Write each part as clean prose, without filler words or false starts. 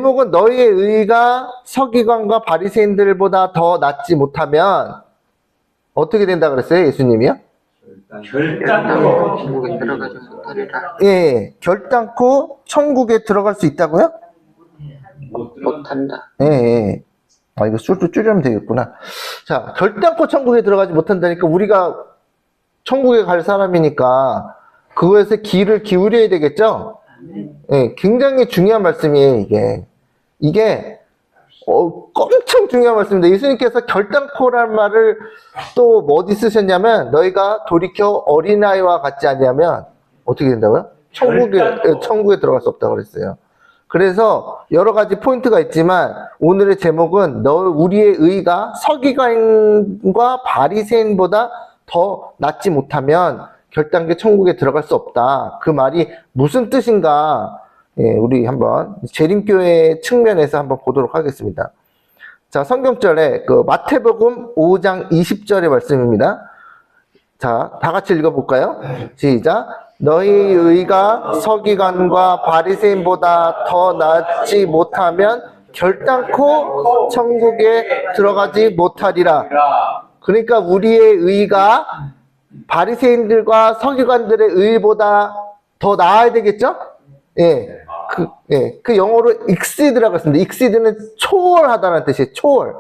제목은 너희의 의가 서기관과 바리새인들보다 더 낫지 못하면 어떻게 된다 그랬어요? 예수님이요? 결단코 천국에 들어가지 못하리라. 예, 결단코 천국에 들어갈 수 있다고요? 못한다. 예, 예. 아, 이거 술도 줄이면 되겠구나. 자, 결단코 천국에 들어가지 못한다니까 우리가 천국에 갈 사람이니까 그거에서 귀를 기울여야 되겠죠? 예, 굉장히 중요한 말씀이에요, 이게. 이게 엄청 중요한 말씀입니다. 예수님께서 결단코란 말을 또 어디 쓰셨냐면 너희가 돌이켜 어린아이와 같지 않냐면 어떻게 된다고요? 천국에 들어갈 수 없다고 그랬어요. 그래서 여러 가지 포인트가 있지만 오늘의 제목은 우리의 의가 서기관과 바리새인보다 더 낫지 못하면 결단코 천국에 들어갈 수 없다. 그 말이 무슨 뜻인가? 예, 우리 한번 재림교회 측면에서 한번 보도록 하겠습니다. 자, 성경절에 그 마태복음 5장 20절의 말씀입니다. 자, 다 같이 읽어볼까요? 시작. 너희 의가 서기관과 바리새인보다 더 낫지 못하면 결단코 천국에 들어가지 못하리라. 그러니까 우리의 의가 바리새인들과 서기관들의 의보다 더 나아야 되겠죠? 예. 그 영어로 exceed라고 했습니다. exceed는 초월하다는 뜻이에요. 초월.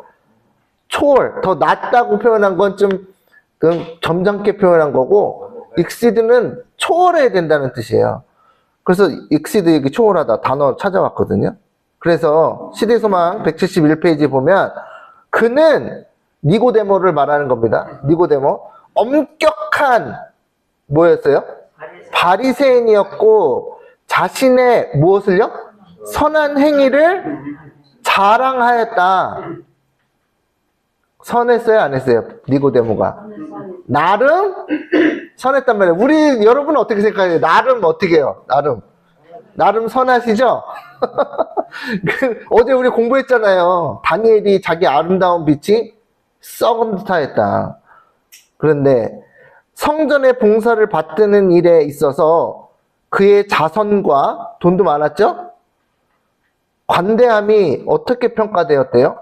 더 낫다고 표현한 건 좀 점잖게 표현한 거고, exceed는 초월해야 된다는 뜻이에요. 그래서 exceed, 이게 초월하다 단어 찾아왔거든요. 그래서 시대소망 171페이지 보면 그는 니고데모를 말하는 겁니다. 니고데모. 엄격한 뭐였어요? 바리새인이었고 자신의 무엇을요? 선한 행위를 자랑하였다. 선했어요? 안 했어요? 니고데모가. 나름 선했단 말이에요. 여러분은 어떻게 생각해요? 나름 어떻게 해요? 나름 선하시죠? 어제 우리 공부했잖아요. 다니엘이 자기 아름다운 빛이 썩은 듯하였다. 그런데 성전의 봉사를 받드는 일에 있어서 그의 자선과 돈도 많았죠? 관대함이 어떻게 평가되었대요?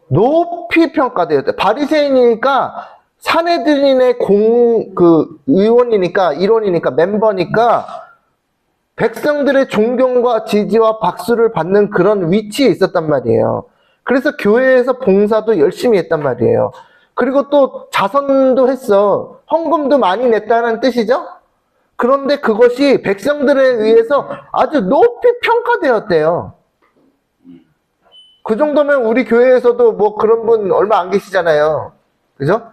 높이 평가되었대요. 바리새인이니까 사내들인의 의원이니까, 일원이니까, 멤버니까 백성들의 존경과 지지와 박수를 받는 그런 위치에 있었단 말이에요. 그래서 교회에서 봉사도 열심히 했단 말이에요. 그리고 또 자선도 했어. 헌금도 많이 냈다는 뜻이죠? 그런데 그것이 백성들에 의해서 아주 높이 평가되었대요. 그 정도면 우리 교회에서도 뭐 그런 분 얼마 안 계시잖아요. 그죠?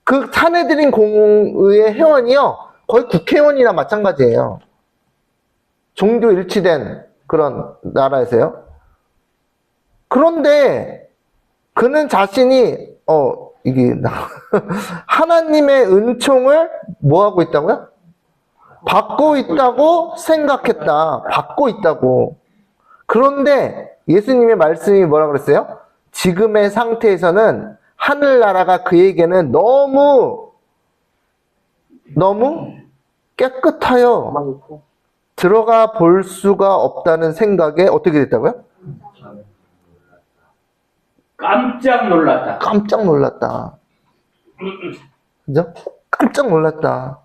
그 사내들인 공의회 회원이요. 거의 국회의원이나 마찬가지예요. 종교 일치된 그런 나라에서요. 그런데 그는 자신이 하나님의 은총을 뭐 하고 있다고요? 받고 있다고 생각했다. 받고 있다고. 그런데 예수님의 말씀이 뭐라고 그랬어요? 지금의 상태에서는 하늘나라가 그에게는 너무 깨끗하여 들어가 볼 수가 없다는 생각에 어떻게 됐다고요? 깜짝 놀랐다. 그죠? 깜짝 놀랐다.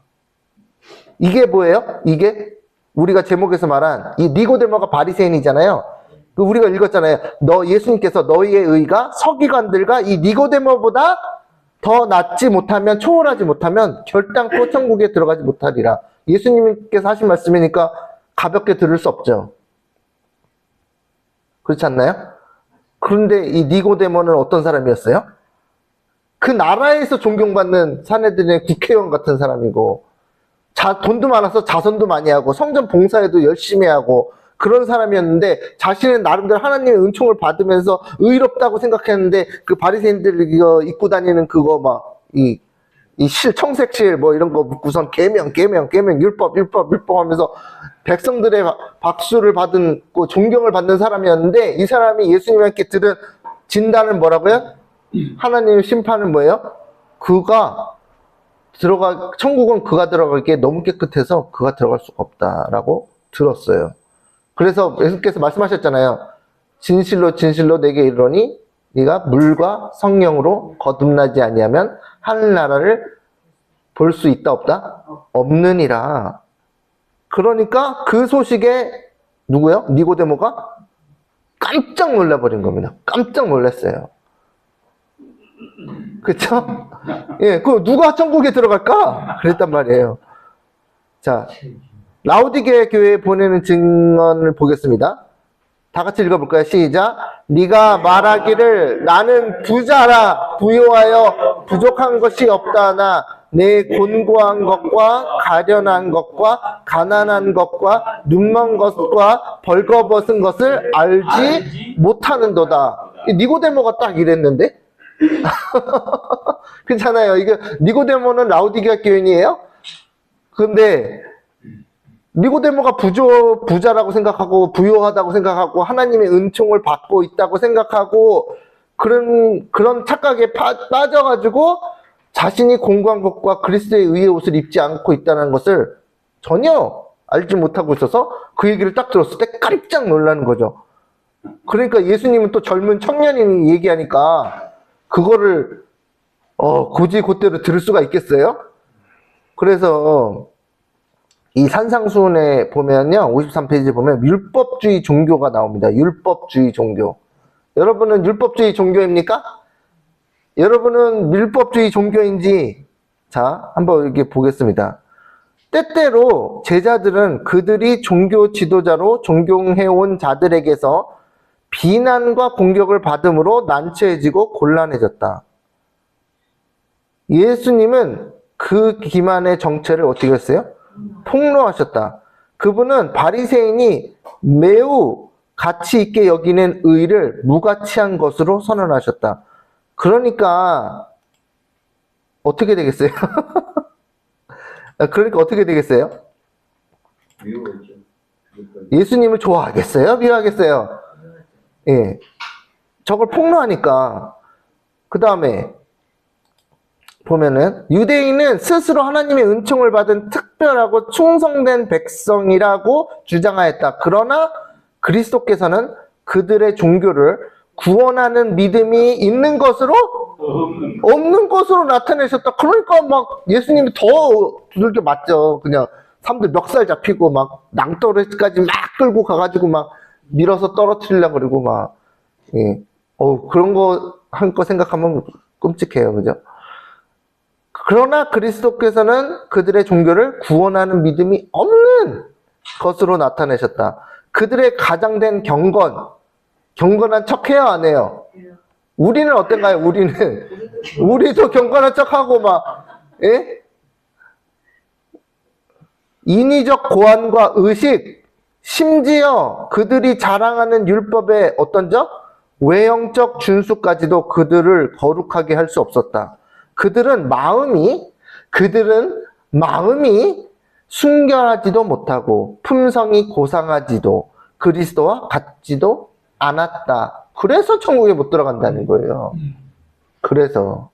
이게 뭐예요? 이게 우리가 제목에서 말한 이 니고데모가 바리새인이잖아요. 우리가 읽었잖아요. 예수님께서 너희의 의가 서기관들과 이 니고데모보다 더 낫지 못하면, 초월하지 못하면 결단코 천국에 들어가지 못하리라. 예수님께서 하신 말씀이니까 가볍게 들을 수 없죠. 그렇지 않나요? 그런데 이 니고데모는 어떤 사람이었어요? 그 나라에서 존경받는 사내들의 국회의원 같은 사람이고, 돈도 많아서 자선도 많이 하고 성전 봉사에도 열심히 하고 그런 사람이었는데 자신은 나름대로 하나님의 은총을 받으면서 의롭다고 생각했는데 그 바리새인들 이거 입고 다니는 그거 막 청색실 뭐 이런 거 묻고선 계명 율법 하면서 백성들의 박수를 받은 존경을 받는 사람이었는데 이 사람이 예수님께 들은 진단은 뭐라고요? 하나님의 심판은 뭐예요? 천국은 그가 들어가기에 너무 깨끗해서 그가 들어갈 수가 없다라고 들었어요. 그래서 예수께서 말씀하셨잖아요. 진실로 진실로 내게 이르노니 네가 물과 성령으로 거듭나지 아니하면 하늘나라를 볼 수 있다 없다? 없느니라. 그러니까 그 소식에 누구요? 니고데모가 깜짝 놀라버린 겁니다. 깜짝 놀랐어요. 그쵸? 예, 그 누가 천국에 들어갈까? 그랬단 말이에요. 자, 라오디게 교회에 보내는 증언을 보겠습니다. 다 같이 읽어볼까요? 시작. 네가 말하기를 나는 부자라 부요하여 부족한 것이 없다나 내 곤고한 것과 가련한 것과 가난한 것과 눈먼 것과 벌거벗은 것을 알지 못하는도다. 니고데모가 딱 이랬는데? 그렇잖아요. 이게 니고데모는 라오디게아 교인이에요. 근데 니고데모가 부자라고 생각하고 부유하다고 생각하고 하나님의 은총을 받고 있다고 생각하고 그런 착각에 빠져가지고 자신이 공부한 것과 그리스도의 의의 옷을 입지 않고 있다는 것을 전혀 알지 못하고 있어서 그 얘기를 딱 들었을 때 깜짝 놀라는 거죠. 그러니까 예수님은 또 젊은 청년이 얘기하니까 그거를 굳이 그대로 들을 수가 있겠어요? 그래서 이 산상수훈에 보면요, 53페이지 보면 율법주의 종교가 나옵니다. 율법주의 종교. 여러분은 율법주의 종교입니까? 여러분은 율법주의 종교인지, 자, 한번 이렇게 보겠습니다. 때때로 제자들은 그들이 종교 지도자로 존경해온 자들에게서 비난과 공격을 받음으로 난처해지고 곤란해졌다. 예수님은 그 기만의 정체를 어떻게 했어요? 폭로하셨다. 그분은 바리새인이 매우 가치 있게 여기는 의를 무가치한 것으로 선언하셨다. 그러니까 어떻게 되겠어요? 그러니까 어떻게 되겠어요? 미워했죠. 예수님을 좋아하겠어요? 미워하겠어요? 예. 저걸 폭로하니까. 그 다음에 보면은 유대인은 스스로 하나님의 은총을 받은 특별하고 충성된 백성이라고 주장하였다. 그러나 그리스도께서는 그들의 종교를 구원하는 믿음이 있는 것으로 없는 것으로 나타내셨다. 그러니까 막 예수님이 더 두들겨 맞죠. 그냥 사람들 멱살 잡히고 막 낭떠러지까지 막 끌고 가가지고 막 밀어서 떨어뜨리려고 그러고 막 예. 그런 거 한 거 생각하면 끔찍해요. 그죠? 그러나 그리스도께서는 그들의 종교를 구원하는 믿음이 없는 것으로 나타내셨다. 그들의 가장된 경건한 척 해요, 안 해요? 우리는 어떤가요? 우리도 경건한 척하고 막, 예? 인위적 고안과 의식, 심지어 그들이 자랑하는 율법의 어떤 적? 외형적 준수까지도 그들을 거룩하게 할 수 없었다. 그들은 마음이 순결하지도 못하고 품성이 고상하지도 그리스도와 같지도 않았다. 그래서 천국에 못 들어간다는 거예요. 그래서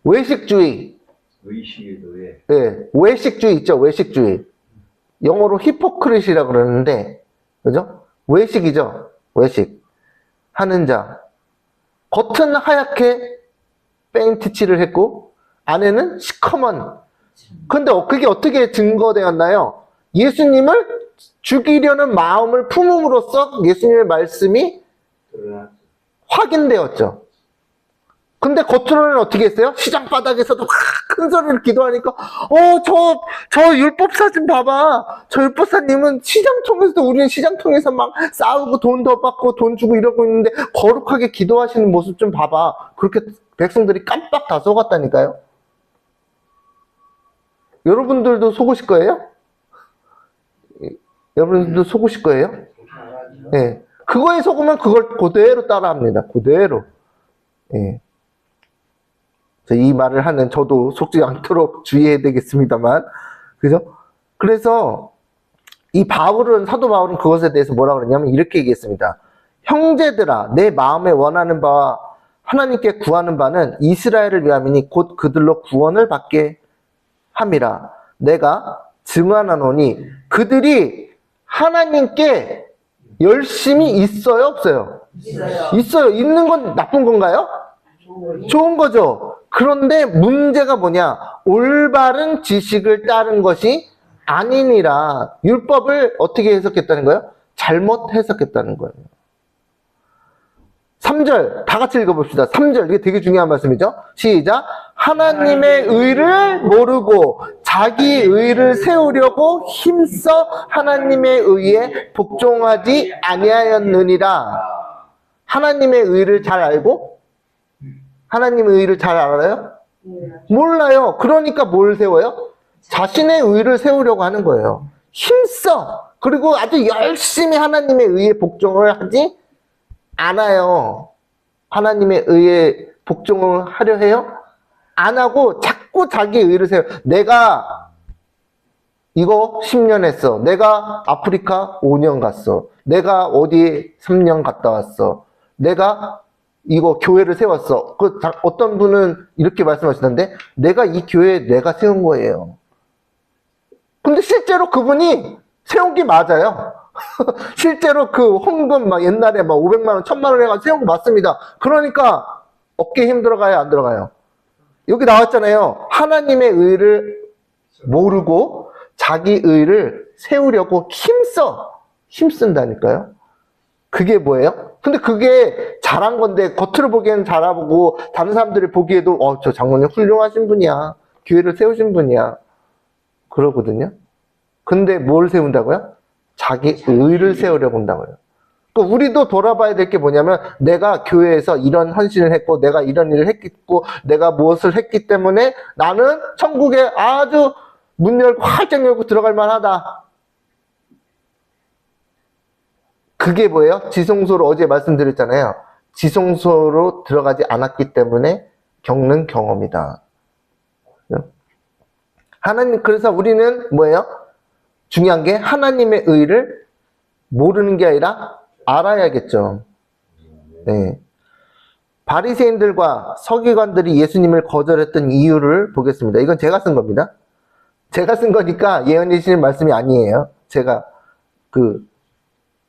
외식주의. 의식의 노예. 네, 외식주의 있죠. 외식주의. 영어로 히포크리시라고 그러는데, 그죠? 외식이죠. 외식. 하는 자. 겉은 하얗게 페인트 칠을 했고 안에는 시커먼. 근데 그게 어떻게 증거되었나요? 예수님을 죽이려는 마음을 품음으로써 예수님의 말씀이 확인되었죠. 근데 겉으로는 어떻게 했어요? 시장 바닥에서도 큰 소리를 기도하니까 저 율법사 좀 봐봐. 저 율법사님은 시장통에서도 우리는 시장통에서 막 싸우고 돈 더 받고 돈 주고 이러고 있는데 거룩하게 기도하시는 모습 좀 봐봐. 그렇게 백성들이 깜빡 다 속았다니까요. 여러분들도 속으실 거예요? 여러분들도 속으실 거예요? 네. 그거에 속으면 그걸 그대로 따라합니다. 그대로. 예. 이 말을 하는 저도 속지 않도록 주의해야 되겠습니다만, 그죠? 그래서 사도 바울은 그것에 대해서 뭐라고 그러냐면 이렇게 얘기했습니다. 형제들아, 내 마음에 원하는 바와 하나님께 구하는 바는 이스라엘을 위함이니 곧 그들로 구원을 받게 함이라. 내가 증언하노니 그들이 하나님께 열심히 있어요, 없어요? 있어요. 있는 건 나쁜 건가요? 좋은 거죠. 그런데 문제가 뭐냐? 올바른 지식을 따른 것이 아니니라. 율법을 어떻게 해석했다는 거예요? 잘못 해석했다는 거예요. 3절 다 같이 읽어봅시다. 3절 이게 되게 중요한 말씀이죠. 시작. 하나님의 의를 모르고 자기 의를 세우려고 힘써 하나님의 의에 복종하지 아니하였느니라. 하나님의 의를 잘 알고 하나님의 의를 잘 알아요? 몰라요. 그러니까 뭘 세워요? 자신의 의를 세우려고 하는 거예요. 힘써. 그리고 아주 열심히 하나님의 의에 복종을 하지 않아요. 하나님의 의에 복종을 하려 해요? 안 하고 자꾸 자기 의를 세워. 내가 이거 10년 했어. 내가 아프리카 5년 갔어. 내가 어디 3년 갔다 왔어. 내가 이거 교회를 세웠어. 어떤 분은 이렇게 말씀하시던데 내가 이 교회 내가 세운 거예요. 근데 실제로 그분이 세운 게 맞아요. 실제로 그 헌금 막 옛날에 막 500만 원, 1000만 원 해가지고 세운 거 맞습니다. 그러니까 어깨 힘 들어가요, 안 들어가요? 여기 나왔잖아요. 하나님의 의를 모르고 자기 의를 세우려고 힘쓴다니까요. 그게 뭐예요? 근데 그게 잘한 건데 겉으로 보기에는 잘하고 다른 사람들이 보기에도 저 장로님 훌륭하신 분이야. 교회를 세우신 분이야. 그러거든요. 근데 뭘 세운다고요? 자기 의를 세우려고 한다고요. 그러니까 우리도 돌아봐야 될 게 뭐냐면 내가 교회에서 이런 헌신을 했고 내가 이런 일을 했고 내가 무엇을 했기 때문에 나는 천국에 아주 문 열고 활짝 열고 들어갈 만하다. 그게 뭐예요? 지성소로 어제 말씀드렸잖아요. 지성소로 들어가지 않았기 때문에 겪는 경험이다. 하나님, 그래서 우리는 뭐예요? 중요한 게 하나님의 의를 모르는 게 아니라 알아야겠죠. 네. 바리새인들과 서기관들이 예수님을 거절했던 이유를 보겠습니다. 이건 제가 쓴 겁니다. 제가 쓴 거니까 예언해 주시는 말씀이 아니에요. 제가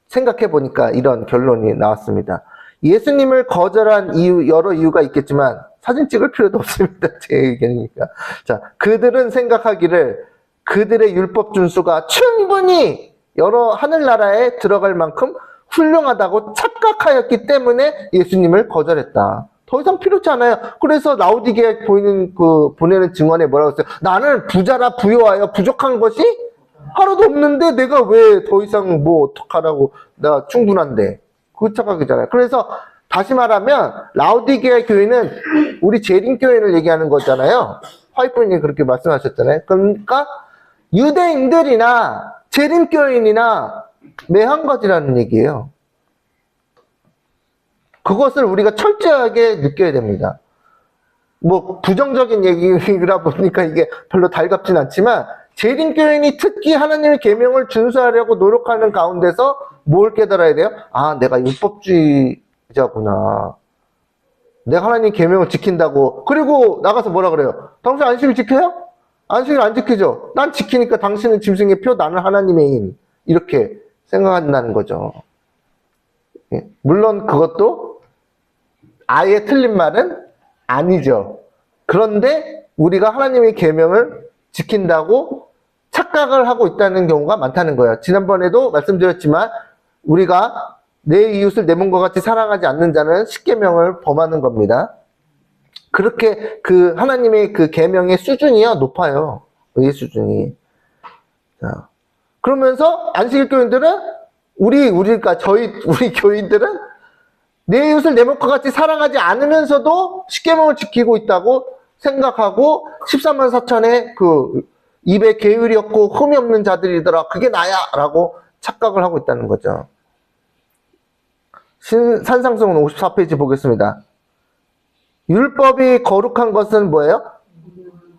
생각해 보니까 이런 결론이 나왔습니다. 예수님을 거절한 이유, 여러 이유가 있겠지만 사진 찍을 필요도 없습니다. 제 의견이니까. 자, 그들은 생각하기를 그들의 율법 준수가 충분히 여러 하늘나라에 들어갈 만큼 훌륭하다고 착각하였기 때문에 예수님을 거절했다. 더 이상 필요치 않아요. 그래서 라우디게에 보내는 증언에 뭐라고 했어요? 나는 부자라 부요하여 부족한 것이 하나도 없는데 내가 왜 더 이상 뭐 어떡하라고, 나 충분한데. 그 착각이잖아요. 그래서 다시 말하면 라우디게아 교회는 우리 재림교회를 얘기하는 거잖아요. 화이트님이 그렇게 말씀하셨잖아요. 그러니까 유대인들이나 재림교인이나 매한가지라는 얘기예요. 그것을 우리가 철저하게 느껴야 됩니다. 뭐 부정적인 얘기라 보니까 이게 별로 달갑진 않지만 재림교인이 특히 하나님의 계명을 준수하려고 노력하는 가운데서 뭘 깨달아야 돼요? 아, 내가 율법주의자구나. 내가 하나님 계명을 지킨다고. 그리고 나가서 뭐라 그래요? 당신 안식일 지켜요? 안식일 안 지키죠? 난 지키니까 당신은 짐승의 표, 나는 하나님의 인. 이렇게 생각한다는 거죠. 물론 그것도 아예 틀린 말은 아니죠. 그런데 우리가 하나님의 계명을 지킨다고 착각을 하고 있다는 경우가 많다는 거예요. 지난번에도 말씀드렸지만 우리가 내 이웃을 내 몸과 같이 사랑하지 않는 자는 십계명을 범하는 겁니다. 그렇게 그 하나님의 그 계명의 수준이요 높아요. 의의 수준이. 자, 그러면서 안식일 교인들은 우리 교인들은 내 이웃을 내 몸과 같이 사랑하지 않으면서도 십계명을 지키고 있다고 생각하고 13만 4천의 그 입에 계율이 없고 흠이 없는 자들이더라. 그게 나야! 라고 착각을 하고 있다는 거죠. 산상수훈 54페이지 보겠습니다. 율법이 거룩한 것은 뭐예요?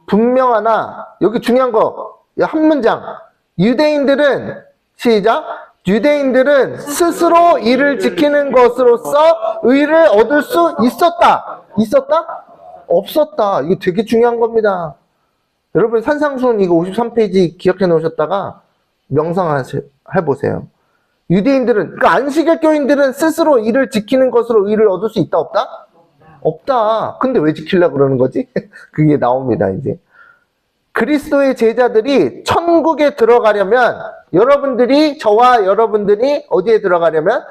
분명하나, 여기 중요한 거, 한 문장. 유대인들은, 시작. 유대인들은 스스로 이를 지키는 것으로서 의를 얻을 수 있었다. 있었다? 없었다. 이거 되게 중요한 겁니다. 여러분 산상수훈 이거 53페이지 기억해 놓으셨다가 명상해보세요. 유대인들은, 그러니까 안식일 교인들은 스스로 이를 지키는 것으로 의를 얻을 수 있다 없다? 없다. 근데 왜 지키려고 그러는 거지? 그게 나옵니다 이제. 그리스도의 제자들이 천국에 들어가려면 여러분들이, 저와 여러분들이 어디에 들어가려면?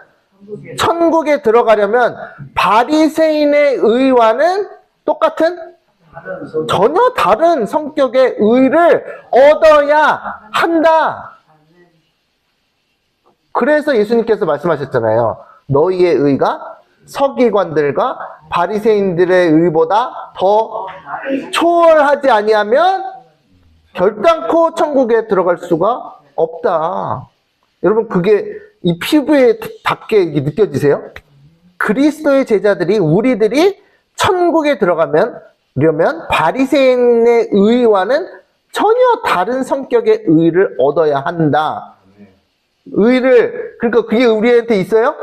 천국에 들어가려면 바리새인의 의와는 똑같은? 전혀 다른 성격의 의를 얻어야 한다. 그래서 예수님께서 말씀하셨잖아요. 너희의 의가 서기관들과 바리새인들의 의보다 더 초월하지 아니하면 결단코 천국에 들어갈 수가 없다. 여러분 그게 이 피부에 닿게 느껴지세요? 그리스도의 제자들이, 우리들이 천국에 들어가면 바리새인의 의와는 전혀 다른 성격의 의를 얻어야 한다. 의를, 그러니까 그게 우리한테 있어요?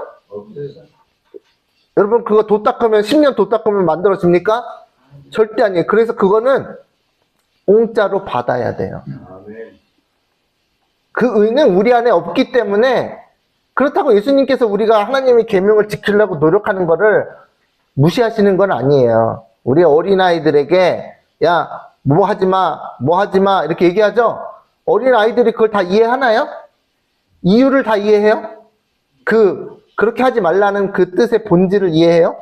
여러분 그거 도 닦으면 10년 도 닦으면 만들어집니까? 절대 아니에요. 그래서 그거는 공짜로 받아야 돼요. 그 의는 우리 안에 없기 때문에, 그렇다고 예수님께서 우리가 하나님의 계명을 지키려고 노력하는 거를 무시하시는 건 아니에요. 우리 어린아이들에게 야 뭐 하지마 이렇게 얘기하죠. 어린아이들이 그걸 다 이해하나요? 이유를 다 이해해요? 그렇게 하지 말라는 그 뜻의 본질을 이해해요?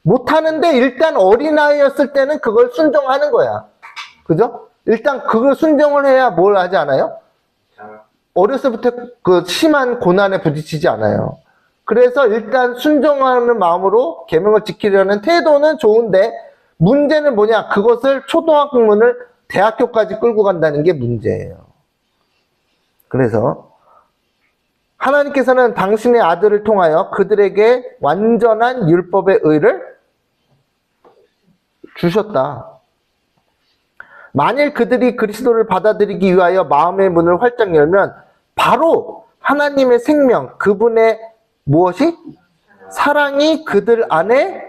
못하는데 일단 어린아이였을 때는 그걸 순종하는 거야. 그죠? 일단 그걸 순종을 해야 뭘 하지 않아요? 어렸을 때부터 그 심한 고난에 부딪히지 않아요. 그래서 일단 순종하는 마음으로 계명을 지키려는 태도는 좋은데, 문제는 뭐냐? 그것을 초등학문을 대학교까지 끌고 간다는 게 문제예요. 그래서 하나님께서는 당신의 아들을 통하여 그들에게 완전한 율법의 의를 주셨다. 만일 그들이 그리스도를 받아들이기 위하여 마음의 문을 활짝 열면 바로 하나님의 생명, 그분의 무엇이? 사랑이 그들 안에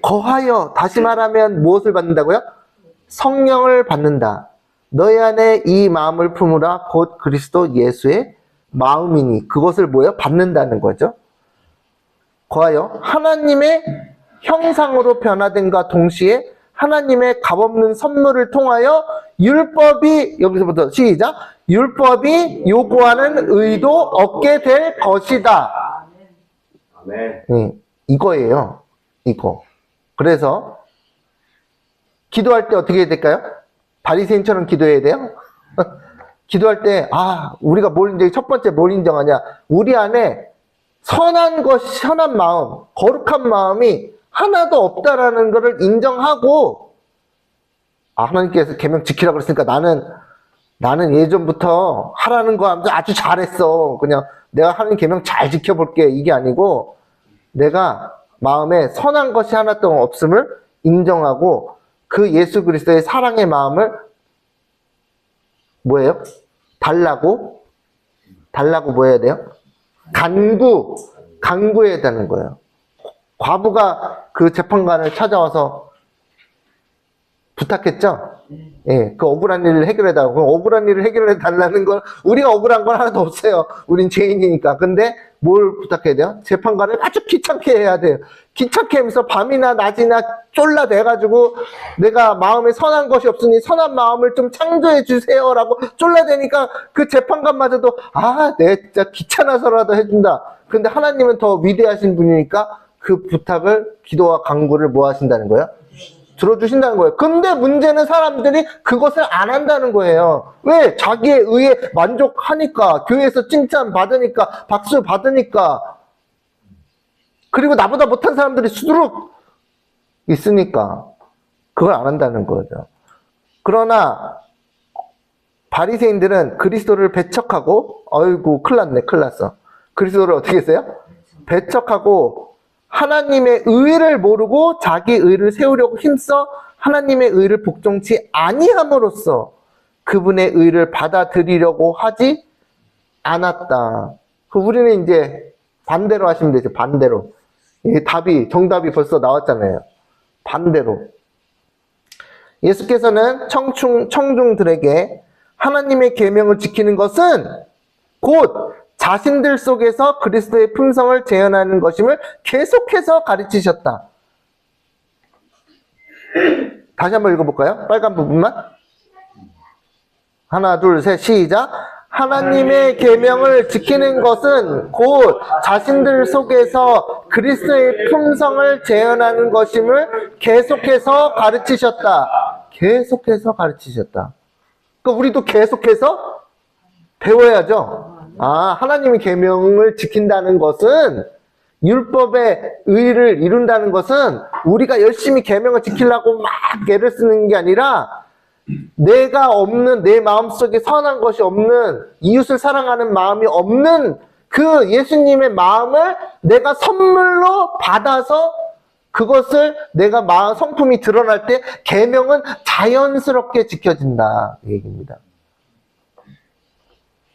거하여, 다시 말하면 무엇을 받는다고요? 성령을 받는다. 너희 안에 이 마음을 품으라 곧 그리스도 예수의 마음이니, 그것을 뭐예요? 받는다는 거죠. 거하여 하나님의 형상으로 변화됨과 동시에 하나님의 값없는 선물을 통하여 율법이, 여기서부터 시작, 율법이 요구하는 의도 얻게 될 것이다. 아멘. 이거예요. 이거. 그래서 기도할 때 어떻게 해야 될까요? 바리새인처럼 기도해야 돼요? 기도할 때, 우리가 이제 첫 번째 뭘 인정하냐? 우리 안에 선한 선한 마음, 거룩한 마음이 하나도 없다라는 것을 인정하고, 하나님께서 계명 지키라고 그랬으니까 나는 예전부터 하라는 거 하면서 아주 잘했어. 그냥 내가 하나님 계명 잘 지켜볼게. 이게 아니고, 내가 마음에 선한 것이 하나도 없음을 인정하고, 그 예수 그리스도의 사랑의 마음을 뭐예요? 달라고 뭐 해야 돼요? 간구해야 되는 거예요. 과부가 그 재판관을 찾아와서 부탁했죠? 예, 그 억울한 일을 해결해달라고. 그럼 억울한 일을 해결해달라는 건, 우리가 억울한 건 하나도 없어요. 우린 죄인이니까. 근데 뭘 부탁해야 돼요? 재판관을 아주 귀찮게 해야 돼요. 귀찮게 하면서 밤이나 낮이나 쫄라대가지고, 내가 마음에 선한 것이 없으니 선한 마음을 좀 창조해 주세요라고 쫄라대니까 그 재판관마저도, 내 진짜 귀찮아서라도 해준다. 근데 하나님은 더 위대하신 분이니까 그 부탁을, 기도와 간구를 뭐 하신다는 거예요? 들어주신다는 거예요. 근데 문제는 사람들이 그것을 안 한다는 거예요. 왜? 자기의 의에 만족하니까, 교회에서 칭찬 받으니까, 박수 받으니까, 그리고 나보다 못한 사람들이 수두룩 있으니까 그걸 안 한다는 거죠. 그러나 바리새인들은 그리스도를 배척하고, 어이구 큰일 났어. 그리스도를 어떻게 했어요? 배척하고 하나님의 의를 모르고 자기 의를 세우려고 힘써 하나님의 의를 복종치 아니함으로써 그분의 의를 받아들이려고 하지 않았다. 우리는 이제 반대로 하시면 되죠. 반대로. 정답이 벌써 나왔잖아요. 반대로. 예수께서는 청중들에게 하나님의 계명을 지키는 것은 곧 자신들 속에서 그리스도의 품성을 재현하는 것임을 계속해서 가르치셨다. 다시 한번 읽어볼까요? 빨간 부분만. 하나, 둘, 셋, 시작. 하나님의 계명을 지키는 것은 곧 자신들 속에서 그리스도의 품성을 재현하는 것임을 계속해서 가르치셨다. 계속해서 가르치셨다. 그러니까 우리도 계속해서 배워야죠. 아, 하나님의 계명을 지킨다는 것은, 율법의 의를 이룬다는 것은 우리가 열심히 계명을 지키려고 막 애를 쓰는 게 아니라 내가 없는, 내 마음속에 선한 것이 없는, 이웃을 사랑하는 마음이 없는 그 예수님의 마음을 내가 선물로 받아서 그것을 내가 성품이 드러날 때 계명은 자연스럽게 지켜진다, 이 얘기입니다.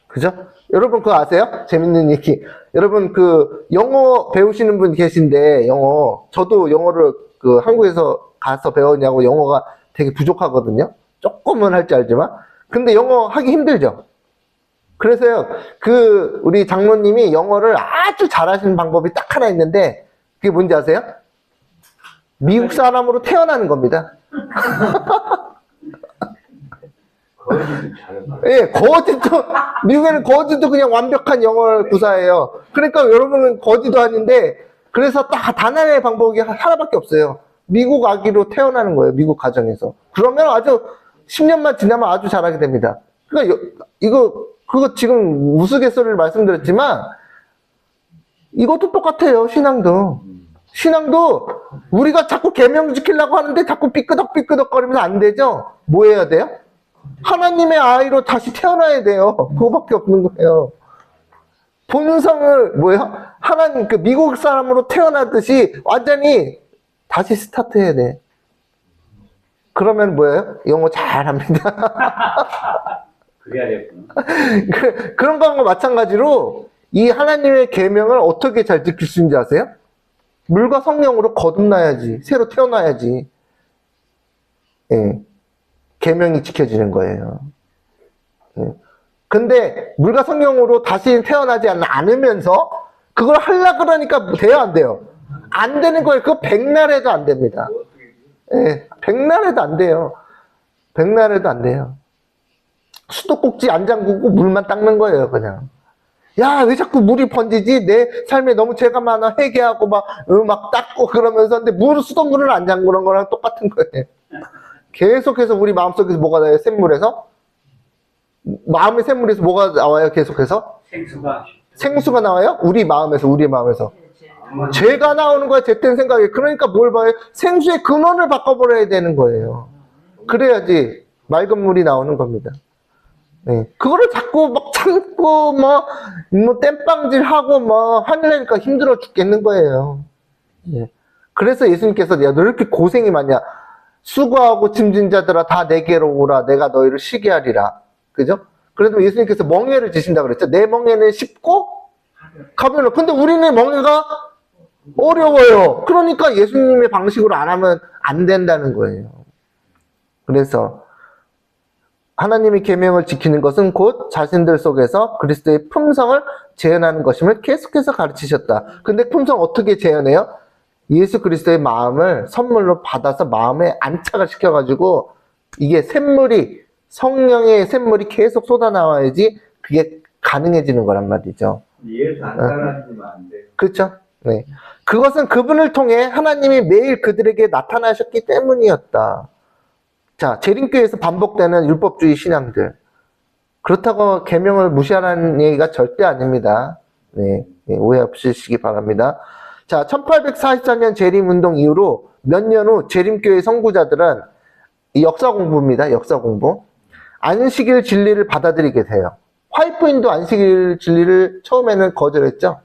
그죠? 여러분 그거 아세요? 재밌는 얘기. 여러분 그 영어 배우시는 분 계신데, 저도 영어를 그 한국에서 가서 배웠냐고 영어가 되게 부족하거든요. 조금은 할 줄 알지만. 근데 영어 하기 힘들죠. 그래서요, 우리 장로님이 영어를 아주 잘하시는 방법이 딱 하나 있는데, 그게 뭔지 아세요? 미국 사람으로 태어나는 겁니다. 예, 미국에는 거지도 그냥 완벽한 영어를 구사해요. 그러니까 여러분은 거지도 아닌데, 그래서 딱 단 하나의 방법이 하나밖에 없어요. 미국 아기로 태어나는 거예요, 미국 가정에서. 그러면 아주 10년만 지나면 아주 잘하게 됩니다. 그러니까 그거 지금 우스갯소리를 말씀드렸지만, 이것도 똑같아요, 신앙도. 우리가 자꾸 계명 지키려고 하는데 자꾸 삐끄덕삐끄덕거리면서 안 되죠? 뭐 해야 돼요? 하나님의 아이로 다시 태어나야 돼요. 그거밖에 없는 거예요. 본성을, 하나님, 미국 사람으로 태어나듯이 완전히 다시 스타트 해야 돼. 그러면 영어 잘합니다. 그래야겠구나. 그런 거하고 마찬가지로 이 하나님의 계명을 어떻게 잘 지킬 수 있는지 아세요? 물과 성령으로 거듭나야지. 새로 태어나야지. 예. 계명이 지켜지는 거예요. 예. 근데 물과 성령으로 다시 태어나지 않으면서 그걸 하려고 그러니까 돼요, 안 돼요? 안 되는 거예요. 그거 백날해도 안 됩니다. 예. 백날해도 안 돼요. 백날해도 안 돼요. 수도꼭지 안 잠그고 물만 닦는 거예요, 그냥. 야, 왜 자꾸 물이 번지지? 내 삶에 너무 죄가 많아. 회개하고 막 닦고 그러면서. 근데 수돗물을 안 잠그는 거랑 똑같은 거예요. 계속해서 우리 마음속에서 뭐가 나요? 샘물에서? 마음의 샘물에서 뭐가 나와요? 계속해서? 생수가 나와요? 우리 마음에서. 죄가 나오는 거야, 죄된 생각이. 그러니까 뭘 봐요? 생수의 근원을 바꿔버려야 되는 거예요. 그래야지 맑은 물이 나오는 겁니다. 네. 그거를 자꾸 막 참고, 땜빵질하고, 하려니까 힘들어 죽겠는 거예요. 네. 그래서 예수님께서, 야, 너 이렇게 고생이 많냐? 수고하고 짐진 자들아, 다 내게로 오라. 내가 너희를 쉬게 하리라. 그죠? 그래도 예수님께서 멍에를 지신다 그랬죠? 내 멍에는 쉽고, 가벼워. 근데 우리는 멍에가 어려워요. 그러니까 예수님의 방식으로 안 하면 안 된다는 거예요. 그래서, 하나님의 계명을 지키는 것은 곧 자신들 속에서 그리스도의 품성을 재현하는 것임을 계속해서 가르치셨다. 근데 품성 어떻게 재현해요? 예수 그리스도의 마음을 선물로 받아서 마음에 안착을 시켜가지고 이게 성령의 샘물이 계속 쏟아나와야지 그게 가능해지는 거란 말이죠. 예수 안 따라주면 안 돼요. 그렇죠? 네. 그것은 그분을 통해 하나님이 매일 그들에게 나타나셨기 때문이었다. 자, 재림교회에서 반복되는 율법주의 신앙들. 그렇다고 계명을 무시하라는 얘기가 절대 아닙니다. 네, 오해 없으시기 바랍니다. 자, 1844년 재림운동 이후로 몇 년 후 재림교회 선구자들은 이 역사 공부입니다. 역사 공부. 안식일 진리를 받아들이게 돼요. 화이트인도 안식일 진리를 처음에는 거절했죠.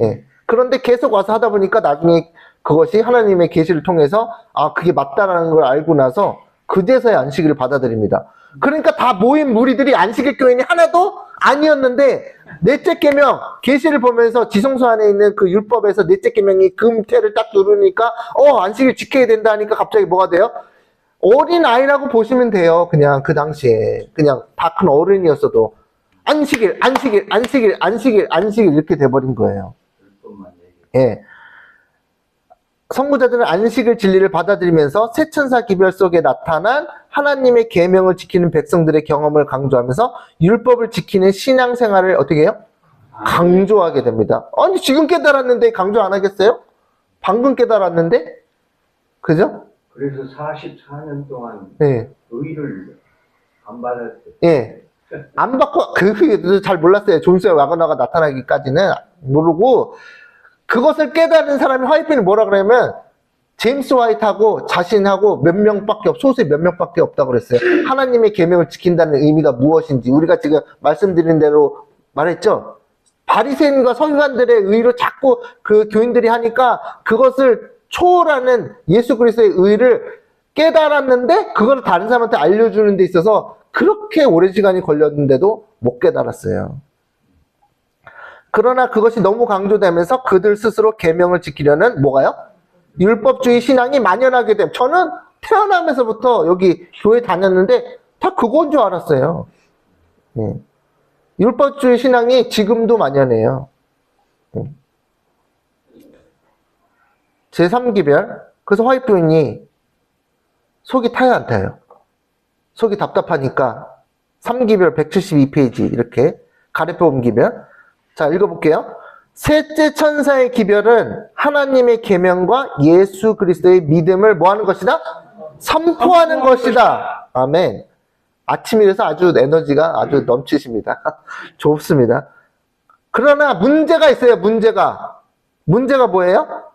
예. 그런데 계속 와서 하다 보니까 나중에 그것이 하나님의 계시를 통해서 그게 맞다라는 걸 알고 나서 그제서야 안식일을 받아들입니다. 그러니까 다 모인 무리들이 안식일 교인이 하나도 아니었는데 넷째 계명 계시를 보면서 지성소 안에 있는 그 율법에서 넷째 계명이 금태를 딱 누르니까 안식일 지켜야 된다 하니까 갑자기 뭐가 돼요? 어린 아이라고 보시면 돼요. 그냥 그 당시에. 그냥 다 큰 어른이었어도. 안식일, 안식일, 안식일, 안식일, 안식일 이렇게 돼버린 거예요. 율법만 얘기해. 예. 선구자들은 안식일 진리를 받아들이면서 새 천사 기별 속에 나타난 하나님의 계명을 지키는 백성들의 경험을 강조하면서 율법을 지키는 신앙생활을 어떻게 해요? 강조하게 됩니다. 아니 지금 깨달았는데 강조 안 하겠어요? 방금 깨달았는데? 그죠? 그래서 44년 동안 예. 의를 안 받았어요. 예. 안 받고, 잘 몰랐어요. 존스의 와그너가 나타나기까지는 모르고, 그것을 깨달은 사람이 화이트는 뭐라 그러냐면, 제임스 화이트하고 자신하고 소수의 몇 명밖에 없다고 그랬어요. 하나님의 계명을 지킨다는 의미가 무엇인지, 우리가 지금 말씀드린 대로 말했죠? 바리새인과 서기관들의 의로 자꾸 그 교인들이 하니까, 그것을 초월하는 예수 그리스도의 의를 깨달았는데, 그걸 다른 사람한테 알려주는 데 있어서, 그렇게 오랜 시간이 걸렸는데도 못 깨달았어요. 그러나 그것이 너무 강조되면서 그들 스스로 계명을 지키려는 뭐가요? 율법주의 신앙이 만연하게 됨. 저는 태어나면서부터 여기 교회 다녔는데 다 그건 줄 알았어요. 예. 율법주의 신앙이 지금도 만연해요. 제3기별. 그래서 화이트 부인이 속이 타요, 안 타요? 속이 답답하니까 3기별 172페이지 이렇게 가래표 기별. 자, 읽어볼게요. 셋째 천사의 기별은 하나님의 계명과 예수 그리스도의 믿음을 뭐 하는 것이다? 선포하는 것이다. 아멘. 아침이라서 아주 에너지가 아주 넘치십니다. 좋습니다. 그러나 문제가 있어요. 문제가 뭐예요?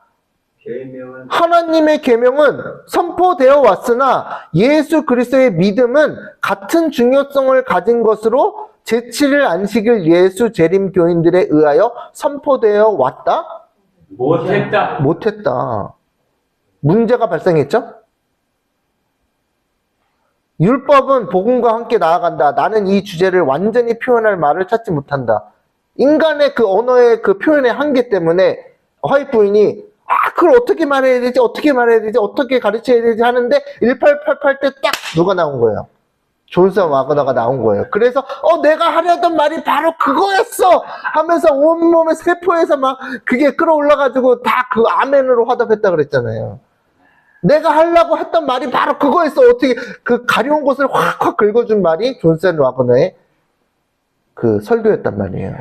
계명은 하나님의 계명은 선포되어 왔으나 예수 그리스도의 믿음은 같은 중요성을 가진 것으로 제7일 안식일 예수 재림 교인들에 의하여 선포되어 왔다? 못했다. 문제가 발생했죠? 율법은 복음과 함께 나아간다. 나는 이 주제를 완전히 표현할 말을 찾지 못한다. 인간의 그 언어의 그 표현의 한계 때문에 화이트 부인이 그걸 어떻게 말해야 되지? 어떻게 가르쳐야 되지? 하는데 1888 때 딱 누가 나온 거예요? 존스 와그너가 나온 거예요. 그래서 내가 하려던 말이 바로 그거였어! 하면서 온몸의 세포에서 막 그게 끌어올라가지고 다 그 아멘으로 화답했다 그랬잖아요. 내가 하려고 했던 말이 바로 그거였어. 어떻게 그 가려운 곳을 확확 긁어준 말이 존스 와그너의 그 설교였단 말이에요.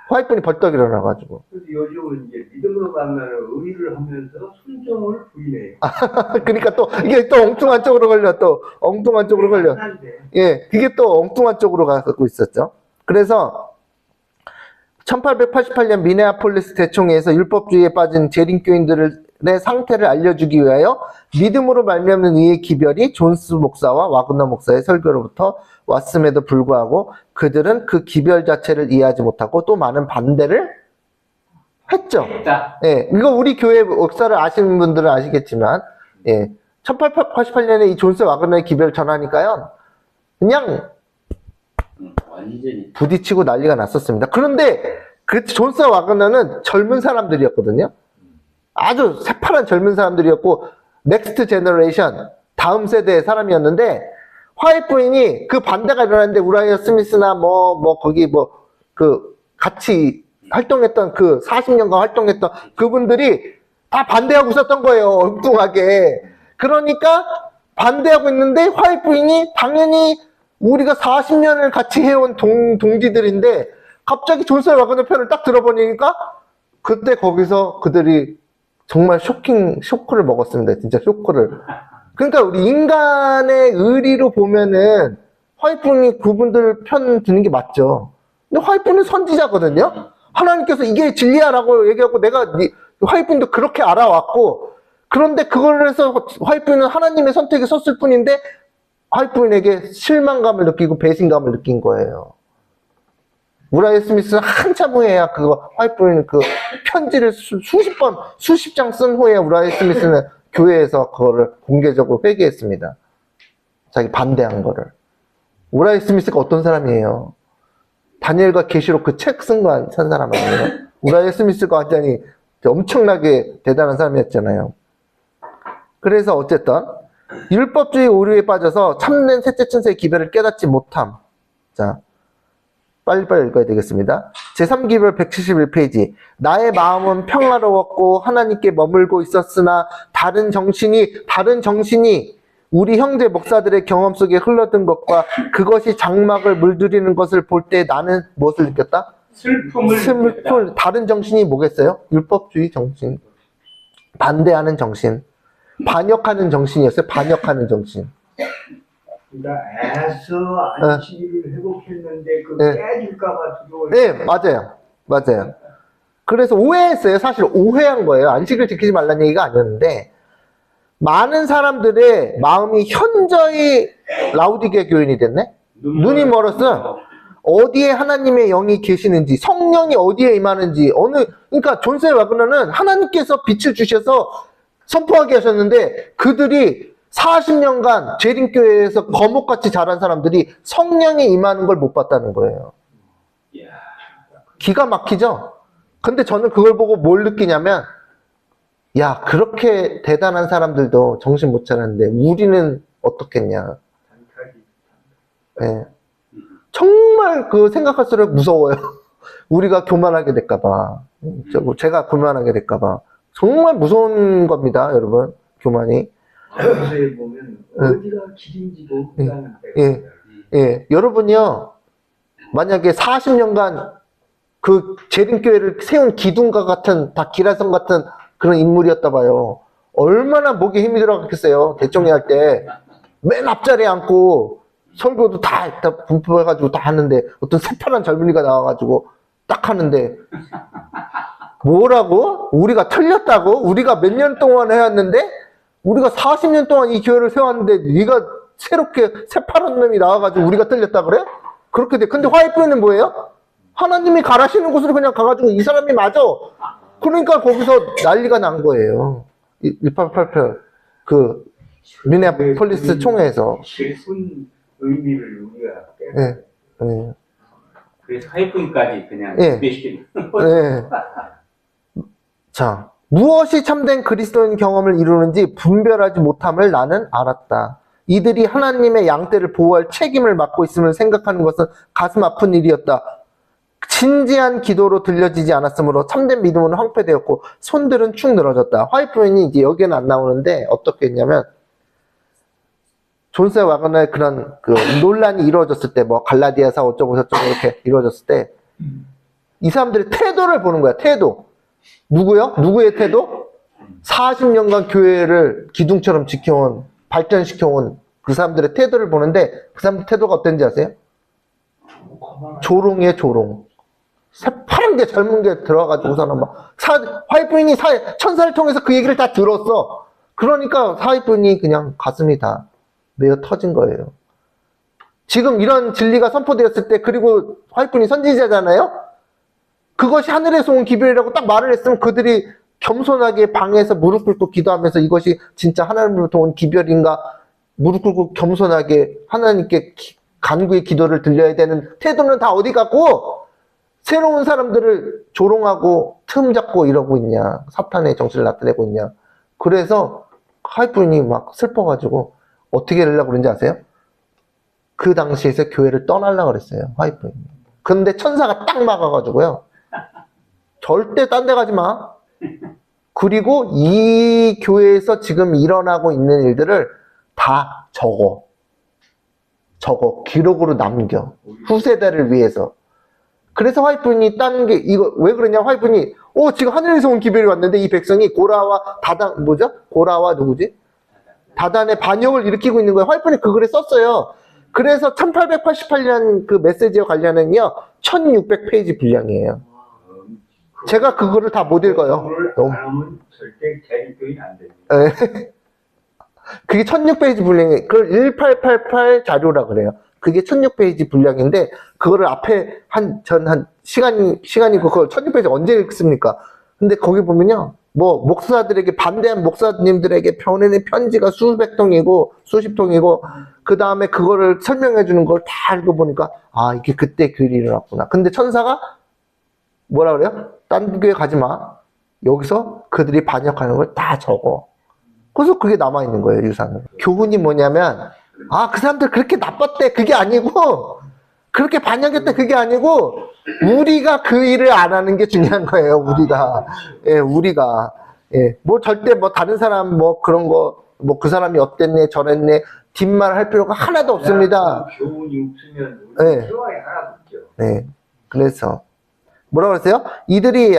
화이트분이 벌떡 일어나가지고. 그래서 요즘은 이제 믿음으로 만나는 의를 하면서 순종을 부인해요. 그러니까 또 이게 또 엉뚱한 쪽으로 걸려. 예, 그게 또 엉뚱한 쪽으로 가고 있었죠. 그래서 1888년 미네아폴리스 대총회에서 율법주의에 빠진 재림교인들의 상태를 알려주기 위하여 믿음으로 말미암는 의의 기별이 존스 목사와 와그너 목사의 설교로부터 왔음에도 불구하고 그들은 그 기별 자체를 이해하지 못하고 또 많은 반대를 했죠. 예, 이거 우리 교회 역사를 아시는 분들은 아시겠지만, 예, 1888년에 이 존스 와그너의 기별 전하니까요, 그냥 완전히 부딪히고 난리가 났었습니다. 그런데 그 존스 와그너는 젊은 사람들이었거든요. 아주 새파란 젊은 사람들이었고 넥스트 제너레이션 다음 세대의 사람이었는데 화이트 부인이 그 반대가 일어났는데 우라이어 스미스나 거기 그 같이 활동했던 그 40년간 활동했던 그분들이 다 반대하고 있었던 거예요. 엉뚱하게. 그러니까 반대하고 있는데 화이트 부인이 당연히 우리가 40년을 같이 해온 동지들인데 갑자기 존스 와그너 편을 딱 들어보니까 그때 거기서 그들이 정말 쇼크를 먹었습니다. 진짜 쇼크를. 그러니까 우리 인간의 의리로 보면은 화이트분이 그분들 편 드는 게 맞죠. 근데 화이트분은 선지자거든요. 하나님께서 이게 진리야라고 얘기하고 내가 화이트분도 그렇게 알아왔고 그런데 그걸 해서 화이트분은 하나님의 선택에 섰을 뿐인데 화이트분에게 실망감을 느끼고 배신감을 느낀 거예요. 우라이어 스미스는 한참 후에야 그거 화이트분은 그 편지를 수십 장 쓴 후에 우라이어 스미스는 교회에서 그거를 공개적으로 회개했습니다. 자기 반대한 거를. 우라이어 스미스가 어떤 사람이에요? 다니엘과 계시록 그 책 쓴 사람 아니에요? 우라이어 스미스가 완전히 엄청나게 대단한 사람이었잖아요. 그래서 어쨌든 율법주의 오류에 빠져서 참된 셋째 천사의 기별을 깨닫지 못함. 자, 빨리빨리 읽어야 되겠습니다. 제3기별 171페이지. 나의 마음은 평화로웠고 하나님께 머물고 있었으나 다른 정신이 우리 형제 목사들의 경험 속에 흘러든 것과 그것이 장막을 물들이는 것을 볼 때 나는 무엇을 느꼈다? 슬픔을 느꼈다. 다른 정신이 뭐겠어요? 율법주의 정신. 반대하는 정신. 반역하는 정신이었어요. 반역하는 정신. 그러니까 애써 안식일을 회복했는데 그 네. 깨질까봐 두려워. 네, 맞아요. 그래서 오해했어요. 사실 오해한 거예요. 안식을 지키지 말라는 얘기가 아니었는데 많은 사람들의 마음이 현저히 라우디게 교인이 됐네. 눈이 멀었어. 어디에 하나님의 영이 계시는지, 성령이 어디에 임하는지, 그러니까 존세 와그너는 하나님께서 빛을 주셔서 선포하게 하셨는데 그들이 40년간 재림교회에서 거목같이 자란 사람들이 성령이 임하는 걸 못 봤다는 거예요. 이야. 기가 막히죠? 근데 저는 그걸 보고 뭘 느끼냐면, 야, 그렇게 대단한 사람들도 정신 못 차렸는데 우리는 어떻겠냐. 예. 정말 그 생각할수록 무서워요. 우리가 교만하게 될까봐. 제가 교만하게 될까봐. 정말 무서운 겁니다, 여러분. 교만이. 요새 보면 어디가 길인지도 모르는 예. 예. 여러분이요, 만약에 40년간 그 재림교회를 세운 기둥과 같은, 다 기라성 같은 그런 인물이었다 봐요. 얼마나 목에 힘이 들어갔겠어요. 대총회 할 때. 맨 앞자리에 앉고, 설교도 다 분포해가지고 다 하는데, 어떤 새파란 젊은이가 나와가지고 딱 하는데, 뭐라고? 우리가 틀렸다고? 우리가 몇 년 동안 해왔는데, 우리가 40년 동안 이 교회를 세웠는데, 네가 새롭게 새파란 놈이 나와가지고 우리가 틀렸다 그래? 그렇게 돼. 근데 화이트는 뭐예요? 하나님이 가라시는 곳으로 그냥 가가지고 이 사람이 맞아. 그러니까 거기서 난리가 난 거예요. 1888 그 미네아폴리스 총회에서. 깊은 의미를 우리가 예. 예. 그래서 하이픈까지 그냥 예. 배시키는. 네. 자, 무엇이 참된 그리스도인 경험을 이루는지 분별하지 못함을 나는 알았다. 이들이 하나님의 양떼를 보호할 책임을 맡고 있음을 생각하는 것은 가슴 아픈 일이었다. 진지한 기도로 들려지지 않았으므로 참된 믿음은 황폐되었고 손들은 축 늘어졌다. 화이트맨이 이제 여기는 안 나오는데 어떻게 했냐면 존세 와그너의 그런 그 논란이 이루어졌을 때 뭐 갈라디아사 어쩌고 저쩌고 이렇게 이루어졌을 때 이 사람들의 태도를 보는 거야. 태도. 누구요? 누구의 태도? 40년간 교회를 기둥처럼 지켜온, 발전시켜온 그 사람들의 태도를 보는데 그 사람들 태도가 어떤지 아세요? 조롱이에요, 조롱. 새파란 게 젊은 게 들어와가지고서는 막 화이트윈이 천사를 통해서 그 얘기를 다 들었어. 그러니까 화이트윈이 그냥 가슴이 다 메어 터진 거예요. 지금 이런 진리가 선포되었을 때, 그리고 화이트윈이 선지자잖아요? 그것이 하늘에서 온 기별이라고 딱 말을 했으면 그들이 겸손하게 방에서 무릎 꿇고 기도하면서 이것이 진짜 하나님으로부터 온 기별인가 무릎 꿇고 겸손하게 하나님께 간구의 기도를 들려야 되는 태도는 다 어디 갔고 새로운 사람들을 조롱하고 틈 잡고 이러고 있냐. 사탄의 정신을 나타내고 있냐. 그래서 하이픈이 막 슬퍼가지고 어떻게 하려고 그런지 아세요? 그 당시에서 교회를 떠나려고 그랬어요. 하이픈이. 근데 천사가 딱 막아가지고요. 절대 딴 데 가지 마. 그리고 이 교회에서 지금 일어나고 있는 일들을 다 적어. 기록으로 남겨. 후세대를 위해서. 그래서 화이트분이 딴 게, 이거, 왜 그러냐, 화이트분이, 지금 하늘에서 온 기별이 왔는데 이 백성이 고라와 다단, 고라와 누구지? 다단의 반역을 일으키고 있는 거예요. 화이트분이 그 글에 썼어요. 그래서 1888년 그 메시지와 관련은요, 1600페이지 분량이에요. 제가 그거를 다 못 읽어요. 너무. 안 하면 절대 재림교인 안 됩니다. 그게 1600페이지 분량이에요. 그걸 1888 자료라 그래요. 그게 1600페이지 분량인데, 그거를 앞에 시간이 그걸 1600페이지 언제 읽습니까? 근데 거기 보면요, 목사들에게, 반대한 목사님들에게 보내는 편지가 수백 통이고, 수십 통이고, 그 다음에 그거를 설명해 주는 걸 다 읽어보니까, 이게 그때 그 일이 일어났구나. 근데 천사가 뭐라 그래요? 딴 교회 가지 마. 여기서 그들이 반역하는 걸 다 적어. 그래서 그게 남아있는 거예요, 유산으로. 교훈이 뭐냐면, 아, 그 사람들 그렇게 나빴대. 그게 아니고, 그렇게 반역했대. 그게 아니고, 우리가 그 일을 안 하는 게 중요한 거예요, 우리가. 예, 우리가. 예, 뭐 절대 뭐 다른 사람 뭐 그런 거, 뭐 그 사람이 어땠네, 저랬네, 뒷말 할 필요가 하나도 없습니다. 그 교훈이 없으면 네. 우리 필요하게 하나도 없죠. 네. 그래서, 뭐라고 그랬어요? 이들이,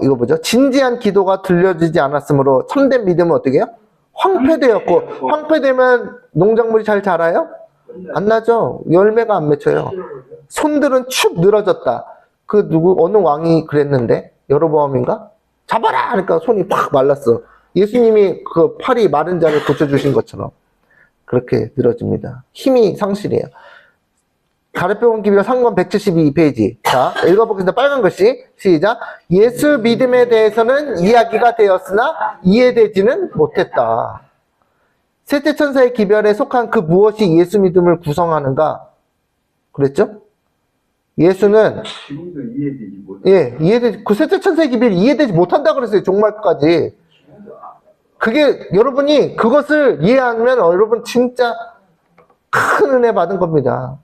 이거 뭐죠? 진지한 기도가 들려지지 않았으므로 참된 믿음은 어떻게 해요? 황폐되었고, 황폐되면 농작물이 잘 자라요? 안 나죠? 열매가 안 맺혀요. 손들은 축 늘어졌다. 그 어느 왕이 그랬는데? 여로보암인가? 잡아라! 하니까 손이 팍 말랐어. 예수님이 그 팔이 마른 자를 고쳐주신 것처럼. 그렇게 늘어집니다. 힘이 상실이에요. 가르페온 기비가 상권 172페이지. 자, 읽어보겠습니다. 빨간 글씨. 시작. 예수 믿음에 대해서는 이야기가 되었으나 이해되지는 못했다. 셋째 천사의 기별에 속한 그 무엇이 예수 믿음을 구성하는가? 그랬죠? 예수는, 지금도 이해되지 못해. 예, 그 셋째 천사의 기별이 이해되지 못한다 그랬어요. 종말까지. 그게, 여러분이 그것을 이해하면 여러분 진짜 큰 은혜 받은 겁니다.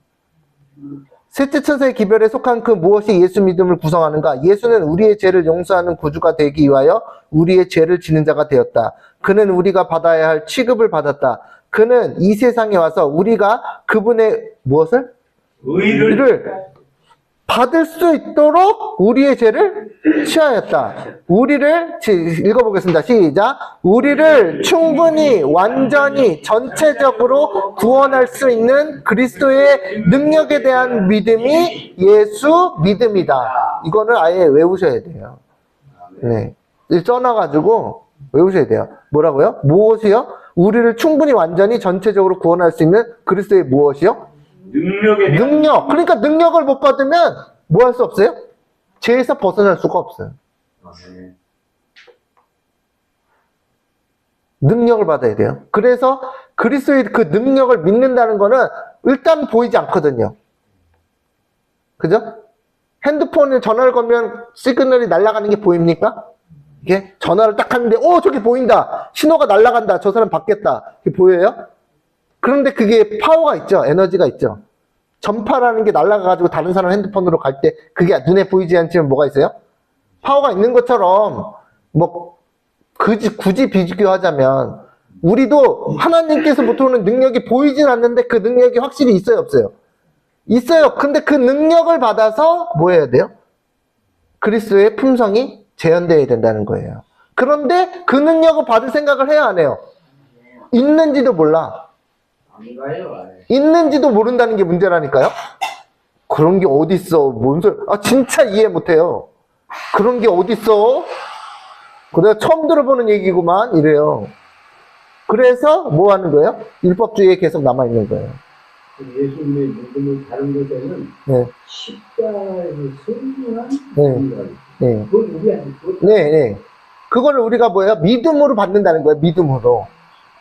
셋째 천사의 기별에 속한 그 무엇이 예수 믿음을 구성하는가? 예수는 우리의 죄를 용서하는 구주가 되기 위하여 우리의 죄를 지는 자가 되었다. 그는 우리가 받아야 할 취급을 받았다. 그는 이 세상에 와서 우리가 그분의 무엇을? 의를 받을 수 있도록 우리의 죄를 취하였다. 우리를, 읽어보겠습니다. 시작. 우리를 충분히, 완전히, 전체적으로 구원할 수 있는 그리스도의 능력에 대한 믿음이 예수 믿음이다. 이거는 아예 외우셔야 돼요. 네. 써놔가지고 외우셔야 돼요. 뭐라고요? 무엇이요? 우리를 충분히, 완전히, 전체적으로 구원할 수 있는 그리스도의 무엇이요? 능력. 그러니까 능력을 못 받으면 뭐 할 수 없어요? 죄에서 벗어날 수가 없어요. 능력을 받아야 돼요. 그래서 그리스도의 그 능력을 믿는다는 거는 일단 보이지 않거든요. 그죠? 핸드폰에 전화를 걸면 시그널이 날아가는 게 보입니까? 이게 전화를 딱 하는데 저기 보인다. 신호가 날아간다. 저 사람 받겠다. 그게 보여요? 그런데 그게 파워가 있죠. 에너지가 있죠. 전파라는 게 날아가가지고 다른 사람 핸드폰으로 갈 때 그게 눈에 보이지 않지만 뭐가 있어요? 파워가 있는 것처럼 뭐 굳이 비교하자면 우리도 하나님께서부터 오는 능력이 보이진 않는데 그 능력이 확실히 있어요, 없어요? 있어요. 근데 그 능력을 받아서 뭐 해야 돼요? 그리스도의 품성이 재현되어야 된다는 거예요. 그런데 그 능력을 받을 생각을 해야 안 해요? 있는지도 몰라. 안 가요. 있는지도 모른다는 게 문제라니까요? 그런 게 어딨어. 뭔 소리. 진짜 이해 못해요. 그런 게 어딨어? 내가 처음 들어보는 얘기구만. 이래요. 그래서 뭐 하는 거예요? 율법주의에 계속 남아있는 거예요. 예수님의 믿음을 다른 것에는 네. 십자가에서 선명한 네. 믿음이라고. 네. 그건 우리한테 네, 네. 그거를 우리가 뭐예요? 믿음으로 받는다는 거예요. 믿음으로.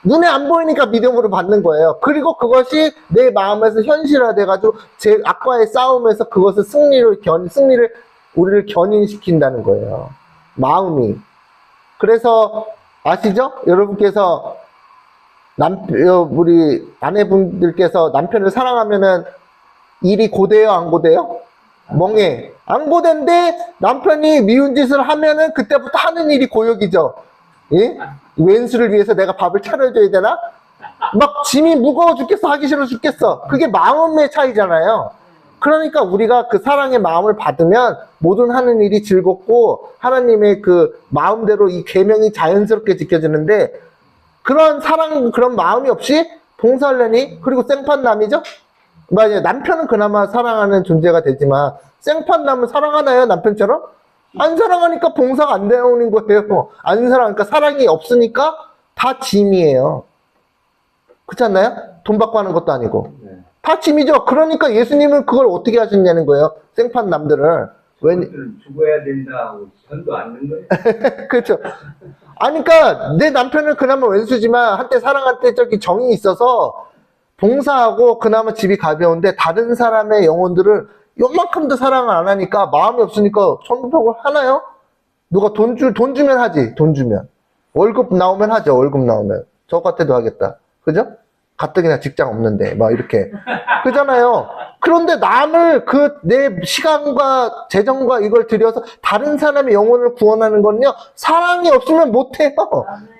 눈에 안 보이니까 믿음으로 받는 거예요. 그리고 그것이 내 마음에서 현실화돼가지고 제 악과의 싸움에서 그것을 승리를 우리를 견인시킨다는 거예요. 마음이. 그래서 아시죠? 여러분께서 우리 아내분들께서 남편을 사랑하면은 일이 고돼요, 안 고돼요? 멍해. 안 고된데 남편이 미운 짓을 하면은 그때부터 하는 일이 고역이죠. 예? 왼수를 위해서 내가 밥을 차려줘야 되나? 막 짐이 무거워 죽겠어, 하기 싫어 죽겠어. 그게 마음의 차이잖아요. 그러니까 우리가 그 사랑의 마음을 받으면 모든 하는 일이 즐겁고 하나님의 그 마음대로 이 계명이 자연스럽게 지켜지는데 그런 사랑, 그런 마음이 없이 봉사하려니? 그리고 생판남이죠? 맞아요. 남편은 그나마 사랑하는 존재가 되지만 생판남은 사랑하나요? 남편처럼? 안 사랑하니까 봉사가 안 되는 거예요. 안 사랑하니까 사랑이 없으니까 다 짐이에요. 그렇지 않나요? 돈 받고 하는 것도 아니고. 다 짐이죠. 그러니까 예수님은 그걸 어떻게 하셨냐는 거예요. 생판남들을. 죽어야 된다 하고 전도 않는 거예요. 그렇죠. 아니, 그러니까 내 남편은 그나마 왼수지만 한때 사랑한테 저기 정이 있어서 봉사하고 그나마 집이 가벼운데 다른 사람의 영혼들을 요만큼도 사랑을 안 하니까 마음이 없으니까 천국을 하나요? 누가 돈 주면 하지. 돈 주면. 월급 나오면 하죠. 월급 나오면. 저 같아도 하겠다. 그죠? 가뜩이나 직장 없는데, 막 이렇게. 그잖아요. 그런데 남을 내 시간과 재정과 이걸 들여서 다른 사람의 영혼을 구원하는 거는요, 사랑이 없으면 못해요.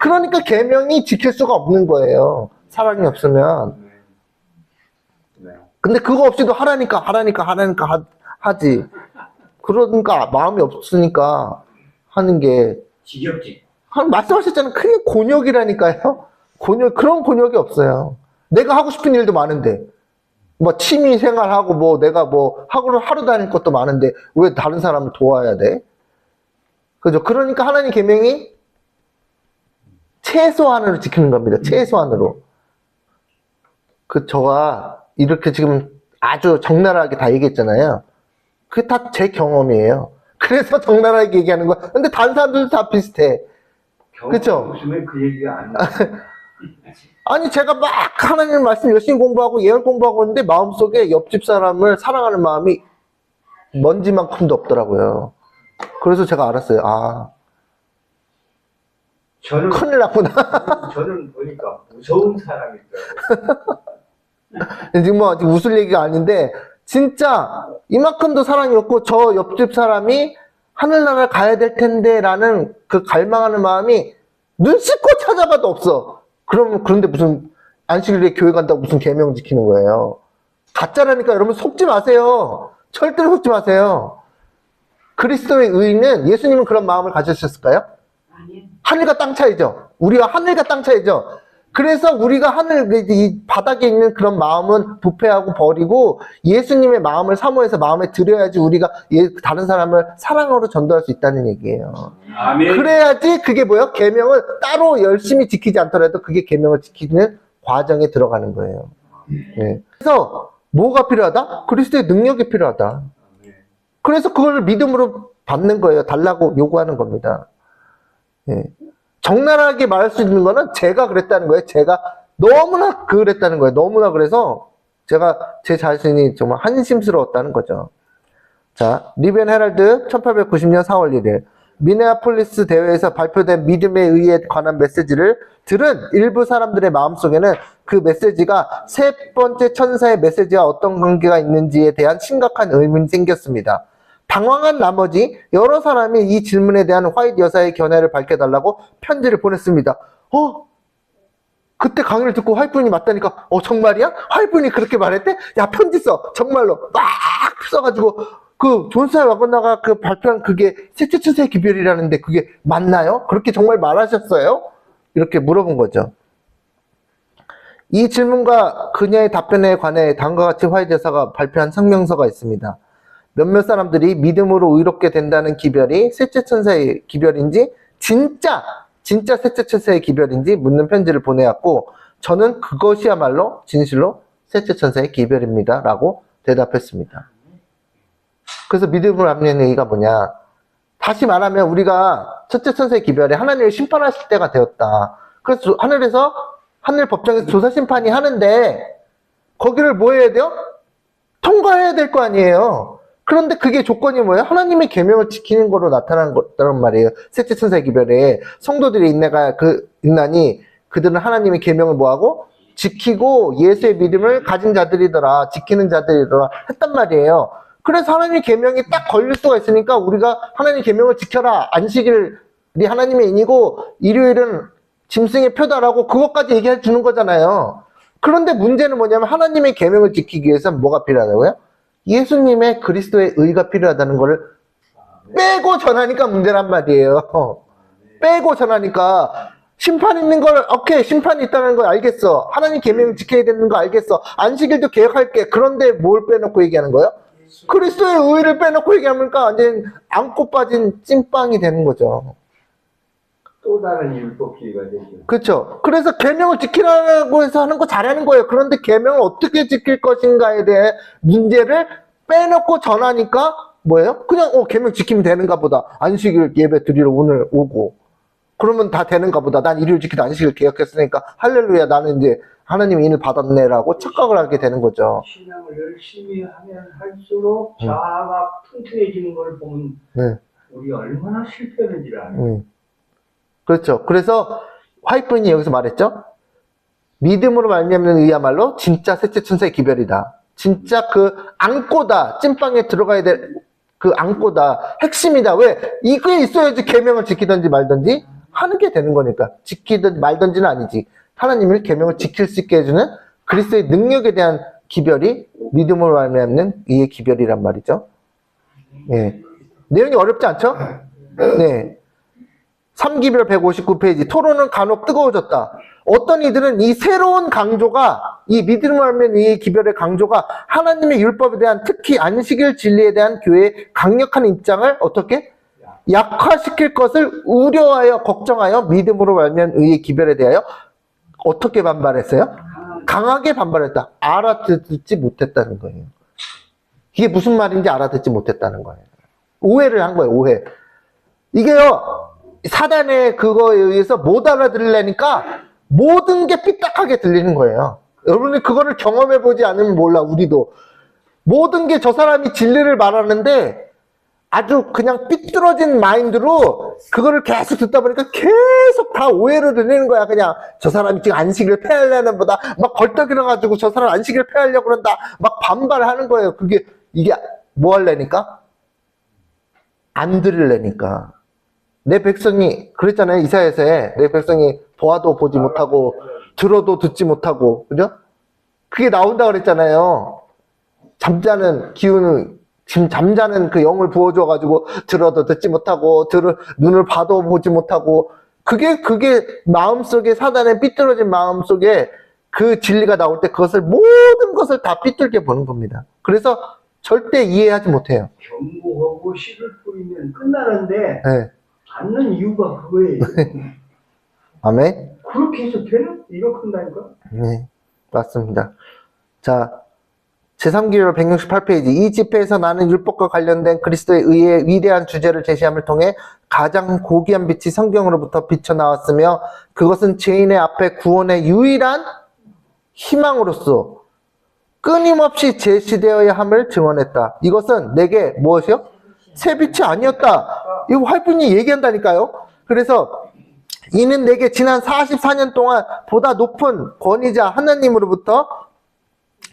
그러니까 계명이 지킬 수가 없는 거예요. 사랑이 없으면. 네. 근데 그거 없이도 하라니까 하지. 그러니까 마음이 없으니까 하는 게, 지겹지. 말씀하셨잖아요. 그게 곤욕이라니까요. 그런 곤욕이 없어요. 내가 하고 싶은 일도 많은데, 뭐 취미 생활하고 뭐 내가 뭐 하루 다닐 것도 많은데 왜 다른 사람을 도와야 돼? 그죠? 그러니까 하나님 계명이 최소한으로 지키는 겁니다. 최소한으로. 저가 이렇게 지금 아주 적나라하게 다 얘기했잖아요. 그게 다 제 경험이에요. 그래서 적나라하게 얘기하는 거야. 근데 다른 사람들도 다 비슷해. 그쵸? 없으면 그 얘기가 안 나. 아니 제가 막 하나님 말씀 열심히 공부하고 예언 공부하고 있는데 마음속에 옆집 사람을 사랑하는 마음이 먼지만큼도 없더라고요. 그래서 제가 알았어요. 아, 저는 큰일 났구나. 저는 보니까 무서운 사람이더라고요. 지금 뭐 아직 웃을 얘기가 아닌데 진짜 이만큼도 사랑이 없고 저 옆집 사람이 하늘나라를 가야 될 텐데 라는 그 갈망하는 마음이 눈 씻고 찾아봐도 없어. 그런데 무슨 안식일에 교회 간다고 무슨 계명 지키는 거예요. 가짜라니까. 여러분 속지 마세요. 절대로 속지 마세요. 그리스도의 의는, 예수님은 그런 마음을 가지셨을까요? 아니요. 하늘과 땅 차이죠. 우리가 하늘과 땅 차이죠. 그래서 우리가 이 바닥에 있는 그런 마음은 부패하고 버리고 예수님의 마음을 사모해서 마음에 들여야지 우리가 다른 사람을 사랑으로 전도할 수 있다는 얘기예요. 아멘. 그래야지 그게 뭐예요? 계명을 따로 열심히 지키지 않더라도 그게 계명을 지키는 과정에 들어가는 거예요. 네. 그래서 뭐가 필요하다? 그리스도의 능력이 필요하다. 그래서 그걸 믿음으로 받는 거예요. 달라고 요구하는 겁니다. 네. 적나라하게 말할 수 있는 거는 제가 그랬다는 거예요. 제가 너무나 그랬다는 거예요. 너무나 그래서 제가 제 자신이 정말 한심스러웠다는 거죠. 자, 리비언 헤럴드 1890년 4월 1일 미네아폴리스 대회에서 발표된 믿음에 의해 관한 메시지를 들은 일부 사람들의 마음속에는 그 메시지가 세 번째 천사의 메시지와 어떤 관계가 있는지에 대한 심각한 의문이 생겼습니다. 당황한 나머지 여러 사람이 이 질문에 대한 화이트 여사의 견해를 밝혀달라고 편지를 보냈습니다. 그때 강의를 듣고 화이트 분이 맞다니까 정말이야? 화이트 분이 그렇게 말했대? 야 편지 써! 정말로 막 써가지고 그 존스의 와건나가 그 발표한 그게 셋째 천사의 기별이라는데 그게 맞나요? 그렇게 정말 말하셨어요? 이렇게 물어본 거죠. 이 질문과 그녀의 답변에 관해 다음과 같이 화이트 여사가 발표한 성명서가 있습니다. 몇몇 사람들이 믿음으로 의롭게 된다는 기별이 셋째 천사의 기별인지 진짜 셋째 천사의 기별인지 묻는 편지를 보내왔고 저는 그것이야말로 진실로 셋째 천사의 기별입니다 라고 대답했습니다. 그래서 믿음으로 합리하는 얘기가 뭐냐, 다시 말하면 우리가 첫째 천사의 기별에 하나님을 심판하실 때가 되었다. 그래서 하늘에서 하늘 법정에서 조사 심판이 하는데 거기를 뭐 해야 돼요? 통과해야 될 거 아니에요. 그런데 그게 조건이 뭐예요? 하나님의 계명을 지키는 거로 나타난 거란 말이에요. 셋째 천사의 기별에 성도들의 인난이 그들은 하나님의 계명을 뭐하고? 지키고 예수의 믿음을 가진 자들이더라. 지키는 자들이더라. 했단 말이에요. 그래서 하나님의 계명이 딱 걸릴 수가 있으니까 우리가 하나님의 계명을 지켜라. 안식일이 하나님의 인이고 일요일은 짐승의 표다라고 그것까지 얘기해 주는 거잖아요. 그런데 문제는 뭐냐면 하나님의 계명을 지키기 위해서는 뭐가 필요하다고요? 예수님의 그리스도의 의가 필요하다는 것을 빼고 전하니까 문제란 말이에요. 빼고 전하니까 심판 있는 걸, 오케이, 심판이 있다는 걸 알겠어. 하나님 계명 지켜야 되는 거 알겠어. 안식일도 계획할게. 그런데 뭘 빼놓고 얘기하는 거예요? 그리스도의 의를 빼놓고 얘기하니까 완전 안고 빠진 찐빵이 되는 거죠. 또 다른 율법주의가 되죠. 그렇죠. 그래서 계명을 지키라고 해서 하는 거 잘하는 거예요. 그런데 계명을 어떻게 지킬 것인가에 대해 문제를 빼놓고 전하니까 뭐예요? 그냥 계명 지키면 되는가 보다. 안식일 예배 드리러 오늘 오고 그러면 다 되는가 보다. 난 일요일 지키다 안식일 계획했으니까 할렐루야 나는 이제 하나님의 인을 받았네라고 착각을 하게 되는 거죠. 신앙을 열심히 하면 할수록 자아가 튼튼해지는 걸 보면 네. 우리 얼마나 실패했는지를 아는. 그렇죠. 그래서 화이트분이 여기서 말했죠. 믿음으로 말미암는 의야말로 진짜 셋째 천사의 기별이다. 진짜 그 안고다. 찐빵에 들어가야 될 그 안고다. 핵심이다. 왜? 이거에 있어야지 계명을 지키든지 말든지 하는 게 되는 거니까. 지키든 말든지는 아니지. 하나님을 계명을 지킬 수 있게 해주는 그리스도의 능력에 대한 기별이 믿음으로 말미암는 의의 기별이란 말이죠. 예. 내용이 어렵지 않죠? 네. 3기별 159페이지. 토론은 간혹 뜨거워졌다. 어떤 이들은 이 새로운 강조가, 이 믿음으로 말미암는 의의 기별의 강조가 하나님의 율법에 대한, 특히 안식일 진리에 대한 교회의 강력한 입장을 어떻게? 약화시킬 것을 우려하여 걱정하여 믿음으로 말미암는 의의 기별에 대하여 어떻게 반발했어요? 강하게 반발했다. 알아듣지 못했다는 거예요. 이게 무슨 말인지 알아듣지 못했다는 거예요. 오해를 한 거예요. 오해. 이게요, 사단의 그거에 의해서 못 알아들으려니까 모든 게 삐딱하게 들리는 거예요. 여러분이 그거를 경험해보지 않으면 몰라. 우리도 모든 게 저 사람이 진리를 말하는데 아주 그냥 삐뚤어진 마인드로 그거를 계속 듣다 보니까 계속 다 오해로 들리는 거야. 그냥 저 사람이 지금 안식일을 폐하려는 보다 막 걸떡일어가지고 저 사람 안식일을 폐하려고 그런다 막 반발하는 거예요. 이게 뭐 하려니까? 안 들으려니까. 내 백성이, 그랬잖아요. 이사야서에 내 백성이 보아도 보지 못하고 들어도 듣지 못하고, 그죠? 그게 나온다 그랬잖아요. 잠자는 기운을, 지금 잠자는 그 영을 부어줘가지고 들어도 듣지 못하고 눈을 봐도 보지 못하고, 그게 마음속에, 사단의 삐뚤어진 마음속에 그 진리가 나올 때 그것을, 모든 것을 다 삐뚤게 보는 겁니다. 그래서 절대 이해하지 못해요. 경고하고 씨를 뿌리면 끝나는데 네. 않는 이유가 그거예요. 아멘. 그렇게 해서 되는? 이거 끝나니까? 네, 맞습니다. 자, 제3기별 168페이지. 이 집회에서 나는 율법과 관련된 그리스도의 의의 위대한 주제를 제시함을 통해 가장 고귀한 빛이 성경으로부터 비쳐나왔으며 그것은 죄인의 앞에 구원의 유일한 희망으로서 끊임없이 제시되어야 함을 증언했다. 이것은 내게 무엇이요? 새 빛이 아니었다. 이거 화이트분이 얘기한다니까요. 그래서 이는 내게 지난 44년 동안 보다 높은 권위자 하나님으로부터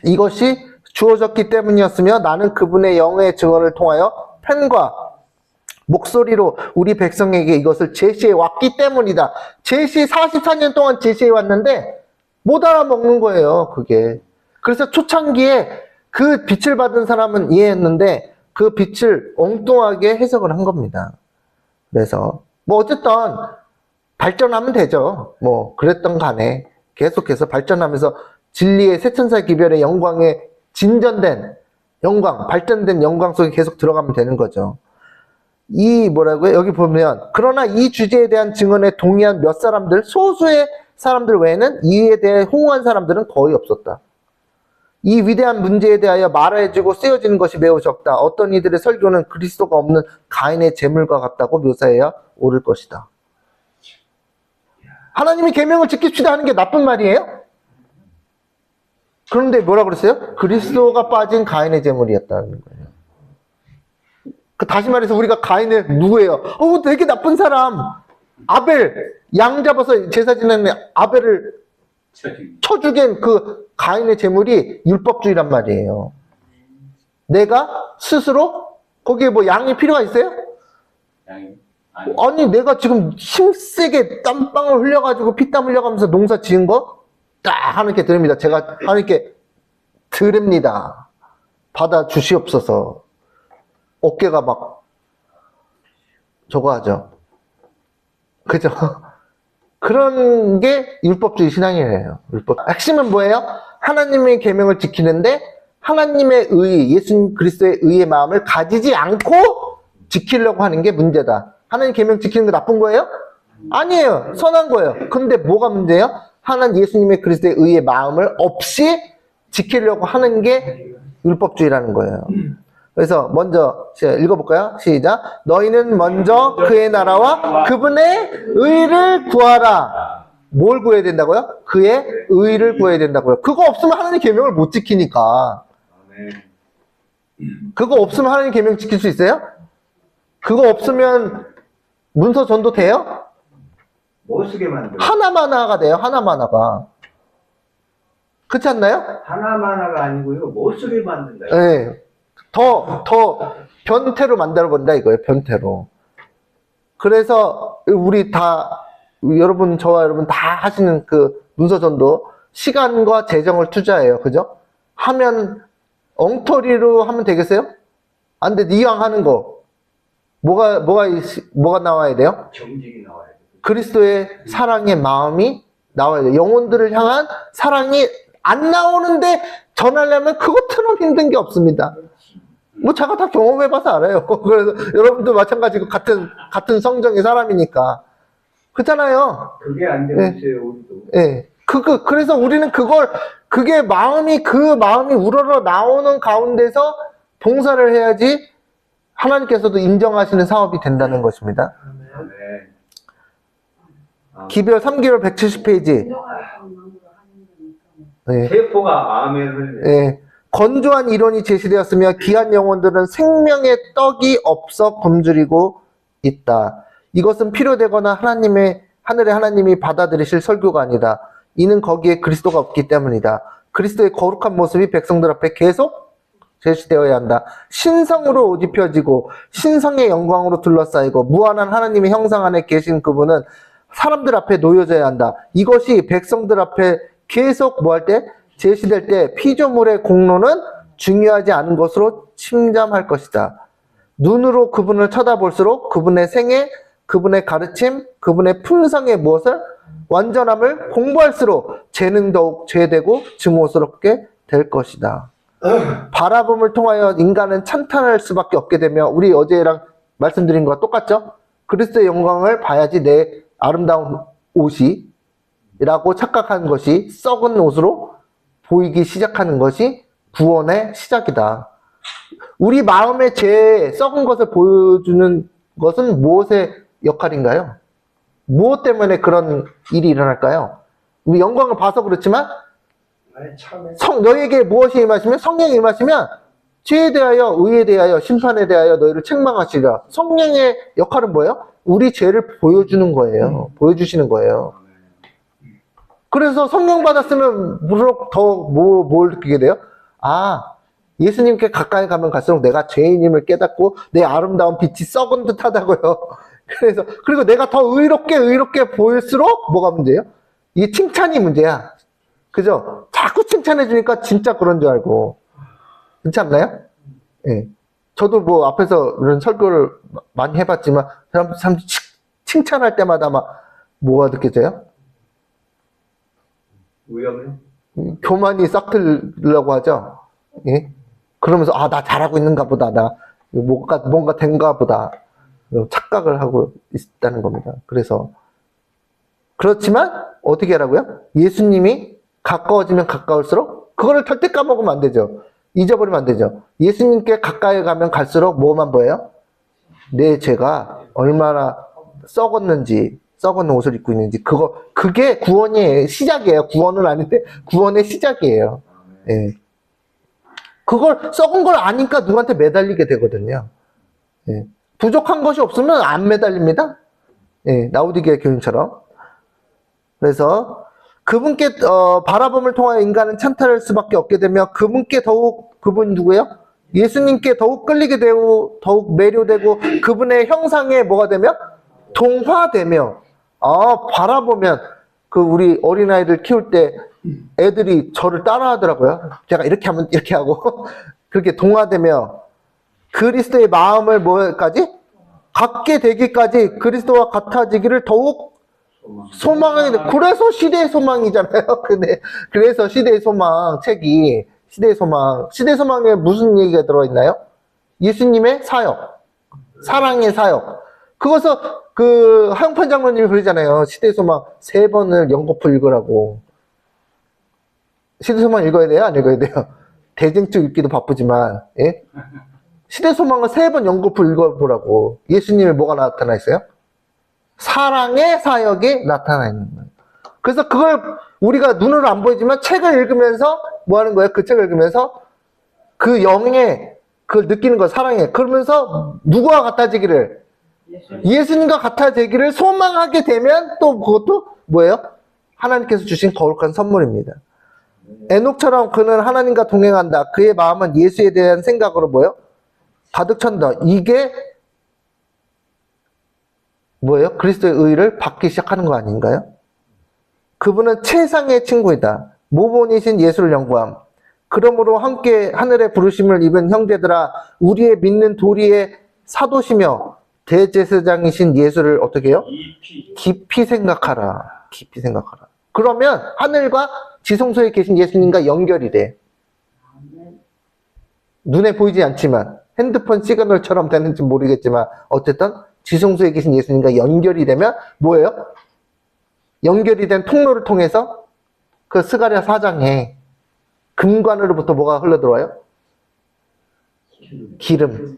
이것이 주어졌기 때문이었으며 나는 그분의 영의 증언을 통하여 펜과 목소리로 우리 백성에게 이것을 제시해 왔기 때문이다. 44년 동안 제시해 왔는데 못 알아먹는 거예요. 그게. 그래서 초창기에 그 빛을 받은 사람은 이해했는데 그 빛을 엉뚱하게 해석을 한 겁니다. 그래서 뭐 어쨌든 발전하면 되죠. 뭐 그랬던 간에 계속해서 발전하면서 진리의 새천사 기별의 영광에 진전된 영광, 발전된 영광 속에 계속 들어가면 되는 거죠. 이 뭐라고요? 여기 보면 그러나 이 주제에 대한 증언에 동의한 몇 사람들, 소수의 사람들 외에는 이에 대해 호응한 사람들은 거의 없었다. 이 위대한 문제에 대하여 말해주고 쓰여지는 것이 매우 적다. 어떤 이들의 설교는 그리스도가 없는 가인의 제물과 같다고 묘사해야 옳을 것이다. 하나님이 계명을 지킵시다 하는 게 나쁜 말이에요? 그런데 뭐라 그랬어요? 그리스도가 빠진 가인의 제물이었다는 거예요. 다시 말해서 우리가 가인을 누구예요? 되게 나쁜 사람. 아벨, 양 잡아서 제사 지내는 아벨을 쳐 죽인 그 가인의 제물이 율법주의란 말이에요. 내가 스스로 거기에 뭐 양이 필요가 있어요? 아니 내가 지금 힘세게 땀방울 흘려가지고 피땀 흘려가면서 농사 지은 거 딱 하나님께 드립니다. 제가 하나님께 드립니다. 받아 주시옵소서. 어깨가 막 저거 하죠. 그죠? 그런 게 율법주의 신앙이에요. 율법. 핵심은 뭐예요? 하나님의 계명을 지키는데 하나님의 의, 예수 그리스도의 의의 마음을 가지지 않고 지키려고 하는 게 문제다. 하나님 계명 지키는 거 나쁜 거예요? 아니에요. 선한 거예요. 근데 뭐가 문제예요? 하나님 예수님의 그리스도의 의의 마음을 없이 지키려고 하는 게 율법주의라는 거예요. 그래서 먼저 읽어볼까요? 시작. 너희는 먼저 그의 나라와 그분의 의를 구하라. 뭘 구해야 된다고요? 그의 의를 구해야 된다고요. 그거 없으면 하나님 계명을 못 지키니까. 그거 없으면 하나님 계명 지킬 수 있어요? 그거 없으면 문서 전도 돼요? 뭐 쓰게 만들어? 하나마나가 돼요. 하나마나가. 그렇지 않나요? 하나만화가 아니고요. 뭐 쓰게 만든다. 네. 더 변태로 만들어 본다 이거예요. 변태로. 그래서 우리 다 여러분 저와 여러분 다 하시는 그 문서전도 시간과 재정을 투자해요. 그죠? 하면 엉터리로 하면 되겠어요? 안 돼. 이왕 하는 거 뭐가 나와야 돼요? 정직이 나와야 돼. 그리스도의 사랑의 마음이 나와야 돼요. 영혼들을 향한 사랑이 안 나오는데 전하려면 그것처럼 힘든 게 없습니다. 뭐 제가 다 경험해봐서 알아요. 그래서 여러분도 마찬가지고 같은 성정의 사람이니까 그렇잖아요. 그게 안 되고 있어요. 우리도. 예. 그래서 우리는 그게 그 마음이 우러러 나오는 가운데서 봉사를 해야지 하나님께서도 인정하시는 사업이 된다는 것입니다. 아멘. 기별 3개월 170페이지. 예. 세포가 아멘을 해. 예. 건조한 이론이 제시되었으며 귀한 영혼들은 생명의 떡이 없어 굶주리고 있다. 이것은 필요되거나 하늘의 하나님이 받아들이실 설교가 아니다. 이는 거기에 그리스도가 없기 때문이다. 그리스도의 거룩한 모습이 백성들 앞에 계속 제시되어야 한다. 신성으로 옷 입혀지고 신성의 영광으로 둘러싸이고 무한한 하나님의 형상 안에 계신 그분은 사람들 앞에 놓여져야 한다. 이것이 백성들 앞에 계속 뭐 할 때? 제시될 때 피조물의 공로는 중요하지 않은 것으로 침잠할 것이다. 눈으로 그분을 쳐다볼수록 그분의 생애, 그분의 가르침, 그분의 품성의 무엇을? 완전함을 공부할수록 죄는 더욱 죄되고 증오스럽게 될 것이다. 바라봄을 통하여 인간은 찬탄할 수밖에 없게 되며 우리 어제랑 말씀드린 것과 똑같죠? 그리스도의 영광을 봐야지 내 아름다운 옷이 라고 착각하는 것이 썩은 옷으로 보이기 시작하는 것이 구원의 시작이다. 우리 마음의 죄, 썩은 것을 보여주는 것은 무엇의 역할인가요? 무엇 때문에 그런 일이 일어날까요? 우리 영광을 봐서 그렇지만 너에게 무엇이 임하시면 성령이 임하시면 죄에 대하여 의에 대하여 심판에 대하여 너희를 책망하시리라. 성령의 역할은 뭐예요? 우리 죄를 보여주는 거예요. 보여주시는 거예요. 그래서 성령 받았으면 무럭 더 뭘 느끼게 돼요? 아, 예수님께 가까이 가면 갈수록 내가 죄인임을 깨닫고 내 아름다운 빛이 썩은 듯 하다고요. 그리고 내가 더 의롭게 보일수록 뭐가 문제예요? 이게 칭찬이 문제야. 그죠? 자꾸 칭찬해주니까 진짜 그런 줄 알고. 그렇지 않나요? 예. 저도 뭐 앞에서 이런 설교를 많이 해봤지만, 사람 칭찬할 때마다 막 뭐가 느껴져요? 위험해? 교만이 싹 들려고 하죠? 예? 그러면서, 아, 나 잘하고 있는가 보다. 나 뭔가 된가 보다. 착각을 하고 있다는 겁니다. 그렇지만, 어떻게 하라고요? 예수님이 가까워지면 가까울수록, 그거를 절대 까먹으면 안 되죠. 잊어버리면 안 되죠. 예수님께 가까이 가면 갈수록 뭐만 보여요? 내 죄가 얼마나 썩었는지, 썩은 옷을 입고 있는지, 그게 구원의 시작이에요. 구원은 아닌데, 구원의 시작이에요. 예. 그걸, 썩은 걸 아니까 누구한테 매달리게 되거든요. 예. 부족한 것이 없으면 안 매달립니다. 예. 라우디게 교인처럼. 그래서, 그분께, 바라봄을 통하여 인간은 찬탄할 수밖에 없게 되며, 그분 누구예요? 예수님께 더욱 끌리게 되고, 더욱 매료되고, 그분의 형상에 뭐가 되며? 동화되며, 바라보면, 우리 어린아이들 키울 때 애들이 저를 따라 하더라고요. 제가 이렇게 하면 이렇게 하고, 그렇게 동화되며, 그리스도의 마음을 뭐까지? 갖게 되기까지 그리스도와 같아지기를 더욱 소망이, 그래서 시대의 소망이잖아요. 그래서 시대의 소망, 책이, 시대의 소망에 무슨 얘기가 들어있나요? 예수님의 사역, 사랑의 사역. 그것을 하영판 장로님이 그러잖아요. 시대의 소망 3번을 연거푸 읽으라고. 시대의 소망 읽어야 돼요? 안 읽어야 돼요? 대쟁적 읽기도 바쁘지만, 예? 시대의 소망을 3번 연거푸 읽어보라고. 예수님이 뭐가 나타나 있어요? 사랑의 사역이 나타나 있는 거예요. 그래서 그걸 우리가 눈으로 안 보이지만 책을 읽으면서 뭐 하는 거예요? 그 책을 읽으면서 그 영의 그걸 느끼는 거예요. 사랑해. 그러면서 누구와 같아지기를? 예수님과 같아지기를 소망하게 되면 또 그것도 뭐예요? 하나님께서 주신 거룩한 선물입니다. 에녹처럼 그는 하나님과 동행한다. 그의 마음은 예수에 대한 생각으로 뭐예요? 가득 찬다. 이게 뭐예요? 그리스도의 의를 받기 시작하는 거 아닌가요? 그분은 최상의 친구이다. 모본이신 예수를 연구함. 그러므로 함께 하늘의 부르심을 입은 형제들아, 우리의 믿는 도리의 사도시며 대제사장이신 예수를 어떻게 해요? 깊이 생각하라. 깊이 생각하라. 그러면 하늘과 지성소에 계신 예수님과 연결이 돼. 눈에 보이지 않지만 핸드폰 시그널처럼 되는지 모르겠지만 어쨌든 지성소에 계신 예수님과 연결이 되면 뭐예요? 연결이 된 통로를 통해서 그 스가랴 4장에 금관으로부터 뭐가 흘러들어와요? 기름.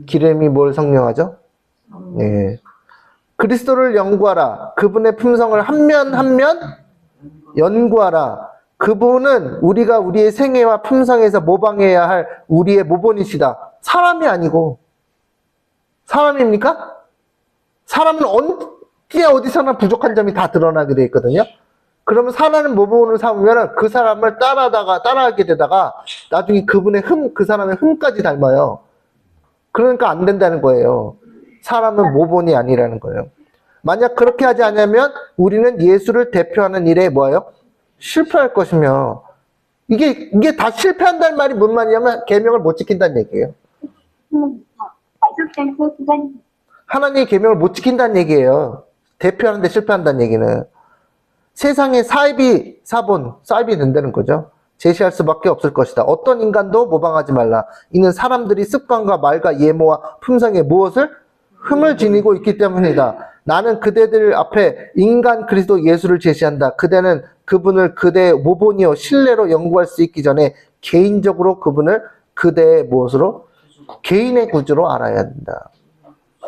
기름이 뭘 성령하죠? 네. 그리스도를 연구하라. 그분의 품성을 한 면 한 면 연구하라. 그분은 우리가 우리의 생애와 품성에서 모방해야 할 우리의 모본이시다. 사람이 아니고. 사람입니까? 사람은 언제 어디서나 부족한 점이 다 드러나게 되어 있거든요. 그러면 사람은 모본을 삼으면 그 사람을 따라하게 되다가 나중에 그분의 그 사람의 흠까지 닮아요. 그러니까 안 된다는 거예요. 사람은 모본이 아니라는 거예요. 만약 그렇게 하지 않으면 우리는 예수를 대표하는 일에 뭐예요? 실패할 것이며, 이게 다 실패한다는 말이 뭔 말이냐면 계명을 못 지킨다는 얘기예요. 하나님의 계명을 못 지킨다는 얘기예요. 대표하는데 실패한다는 얘기는. 세상에 사입이 된다는 거죠. 제시할 수밖에 없을 것이다. 어떤 인간도 모방하지 말라. 이는 사람들이 습관과 말과 예모와 품성에 무엇을? 흠을 지니고 있기 때문이다. 나는 그대들 앞에 인간 그리스도 예수를 제시한다. 그대는 그분을 그대의 모본이요 신뢰로 연구할 수 있기 전에 개인적으로 그분을 그대의 무엇으로? 개인의 구주로 알아야 한다.